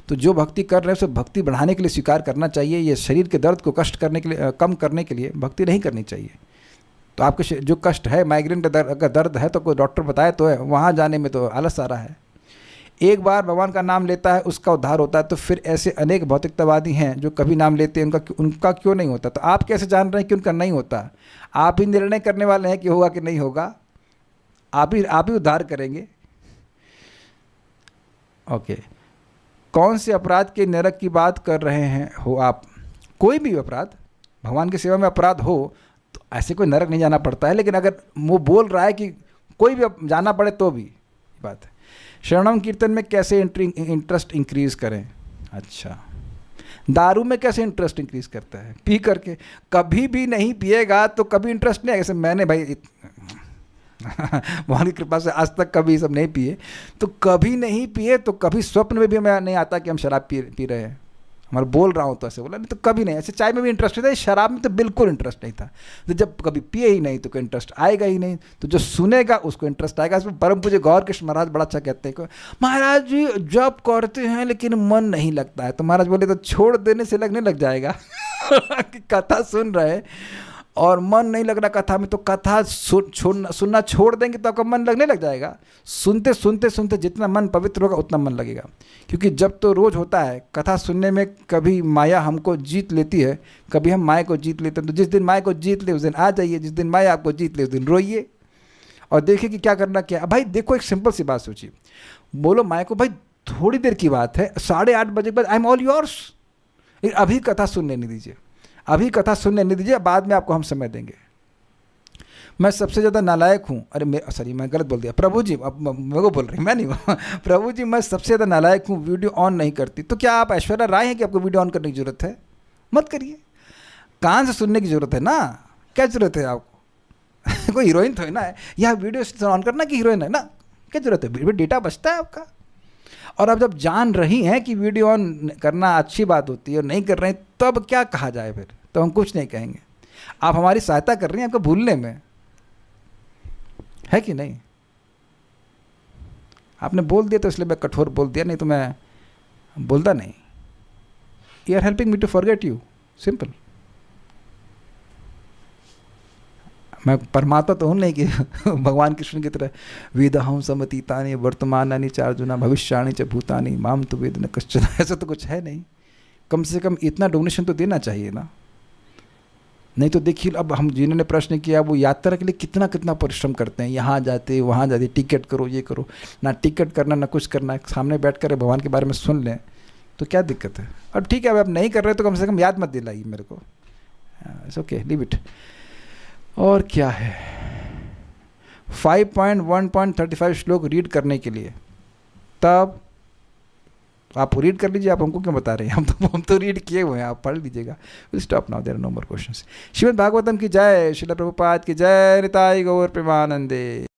तो जो भक्ति कर रहे हैं उसे भक्ति बढ़ाने के लिए स्वीकार करना चाहिए। ये शरीर के दर्द को कष्ट करने के लिए, कम करने के लिए भक्ति नहीं करनी चाहिए। तो आपके जो कष्ट है, माइग्रेन का अगर दर्द है तो कोई डॉक्टर बताए तो है, वहाँ जाने में तो आलस आ रहा है। एक बार भगवान का नाम लेता है उसका उद्धार होता है, तो फिर ऐसे अनेक भौतिकतावादी हैं जो कभी नाम लेते हैं, उनका क्यों नहीं होता? तो आप कैसे जान रहे हैं कि उनका नहीं होता? आप ही निर्णय करने वाले हैं कि होगा कि नहीं होगा। आप ही उद्धार करेंगे। ओके, कौन से अपराध के नरक की बात कर रहे हैं हो आप? कोई भी अपराध, भगवान की सेवा में अपराध हो तो ऐसे कोई नरक नहीं जाना पड़ता है, लेकिन अगर वो बोल रहा है कि कोई भी जाना पड़े तो भी बात है। शरणम कीर्तन में कैसे इंटरेस्ट इंक्रीज करें? अच्छा, दारू में कैसे इंटरेस्ट इंक्रीज करता है? पी करके। कभी भी नहीं पिएगा तो कभी इंटरेस्ट नहीं आएगा। जैसे मैंने भाई भगवान की कृपा से आज तक कभी सब नहीं पिए, तो कभी नहीं पिए तो कभी स्वप्न में भी हमें नहीं आता कि हम शराब पी रहे हैं। हमारा बोल रहा हूँ तो ऐसे बोला, नहीं तो कभी नहीं। ऐसे चाय में भी इंटरेस्ट नहीं था, शराब में तो बिल्कुल इंटरेस्ट नहीं था। तो जब कभी पिए ही नहीं तो कोई इंटरेस्ट आएगा ही नहीं। तो जो सुनेगा उसको इंटरेस्ट आएगा। इसमें परम पूज्य गौर कृष्ण महाराज बड़ा अच्छा कहते हैं, महाराज जी जब करते हैं लेकिन मन नहीं लगता है। तो महाराज बोले तो छोड़ देने से लगने लग जाएगा कि कथा सुन रहे और मन नहीं लग रहा कथा में, तो कथा सुनना छोड़ देंगे तो आपका मन लगने लग जाएगा। सुनते सुनते सुनते जितना मन पवित्र होगा उतना मन लगेगा। क्योंकि जब तो रोज़ होता है कथा सुनने में, कभी माया हमको जीत लेती है, कभी हम माया को जीत लेते हैं। तो जिस दिन माया को जीत ले उस दिन आ जाइए, जिस दिन माया आपको जीत ले उस दिन रोइए और देखिए कि क्या करना क्या। भाई देखो, एक सिंपल सी बात सोचिए, बोलो माया को भाई थोड़ी देर की बात है, 8:30 बजे के बाद आई एम ऑल योर्स, अभी कथा सुनने नहीं दीजिए, अभी कथा सुनने नहीं दीजिए, बाद में आपको हम समय देंगे। मैं सबसे ज़्यादा नालायक हूँ। अरे सॉरी, मैं गलत बोल दिया। प्रभु जी, अब मेरे को बोल रही, मैं नहीं प्रभु जी मैं सबसे ज़्यादा नालायक हूँ, वीडियो ऑन नहीं करती। तो क्या आप ऐश्वर्या राय हैं कि आपको वीडियो ऑन करने की ज़रूरत है? मत करिए, कान से सुनने की ज़रूरत है ना। क्या ज़रूरत है आपको? कोई हीरोइन तो है ना, या वीडियो ऑन करना कि हीरोइन है ना, क्या ज़रूरत है? डेटा बचता है आपका। और अब जब जान रही हैं कि वीडियो ऑन करना अच्छी बात होती है और नहीं कर रहे हैं, तब क्या कहा जाए? फिर तो हम कुछ नहीं कहेंगे। आप हमारी सहायता कर रही हैं आपको भूलने में, है कि नहीं? आपने बोल दिया तो इसलिए मैं कठोर बोल दिया, नहीं तो मैं बोलता नहीं। You are helping me to forget you, simple. मैं परमात्मा तो हूँ नहीं कि भगवान कृष्ण की तरह वेदहं समतीतानि वर्तमानानि च अर्जुना भविष्याणि च भूतानि माम तो वेद न कश्चन। ऐसा तो कुछ है नहीं। कम से कम इतना डोनेशन तो देना चाहिए ना। नहीं तो देखिए, अब हम जिन्होंने प्रश्न किया वो यात्रा के लिए कितना कितना परिश्रम करते हैं, यहाँ जाते वहाँ जाते, टिकट करो ये करो, ना टिकट करना ना कुछ करना, सामने बैठ कर भगवान के बारे में सुन लें तो क्या दिक्कत है? और ठीक है, अब आप नहीं कर रहे तो कम से कम याद मत दिलाइए मेरे को। It's okay, leave it. और क्या है? 5.1.35 श्लोक रीड करने के लिए, तब आप रीड कर लीजिए। आप हमको क्यों बता रहे हैं? हम तो रीड किए हुए हैं, आप पढ़ लीजिएगा। Will stop now, there are no more questions. Srimad Bhagavatam की जय, श्रील प्रभुपाद की जय, निताई गौर प्रेमानंदे।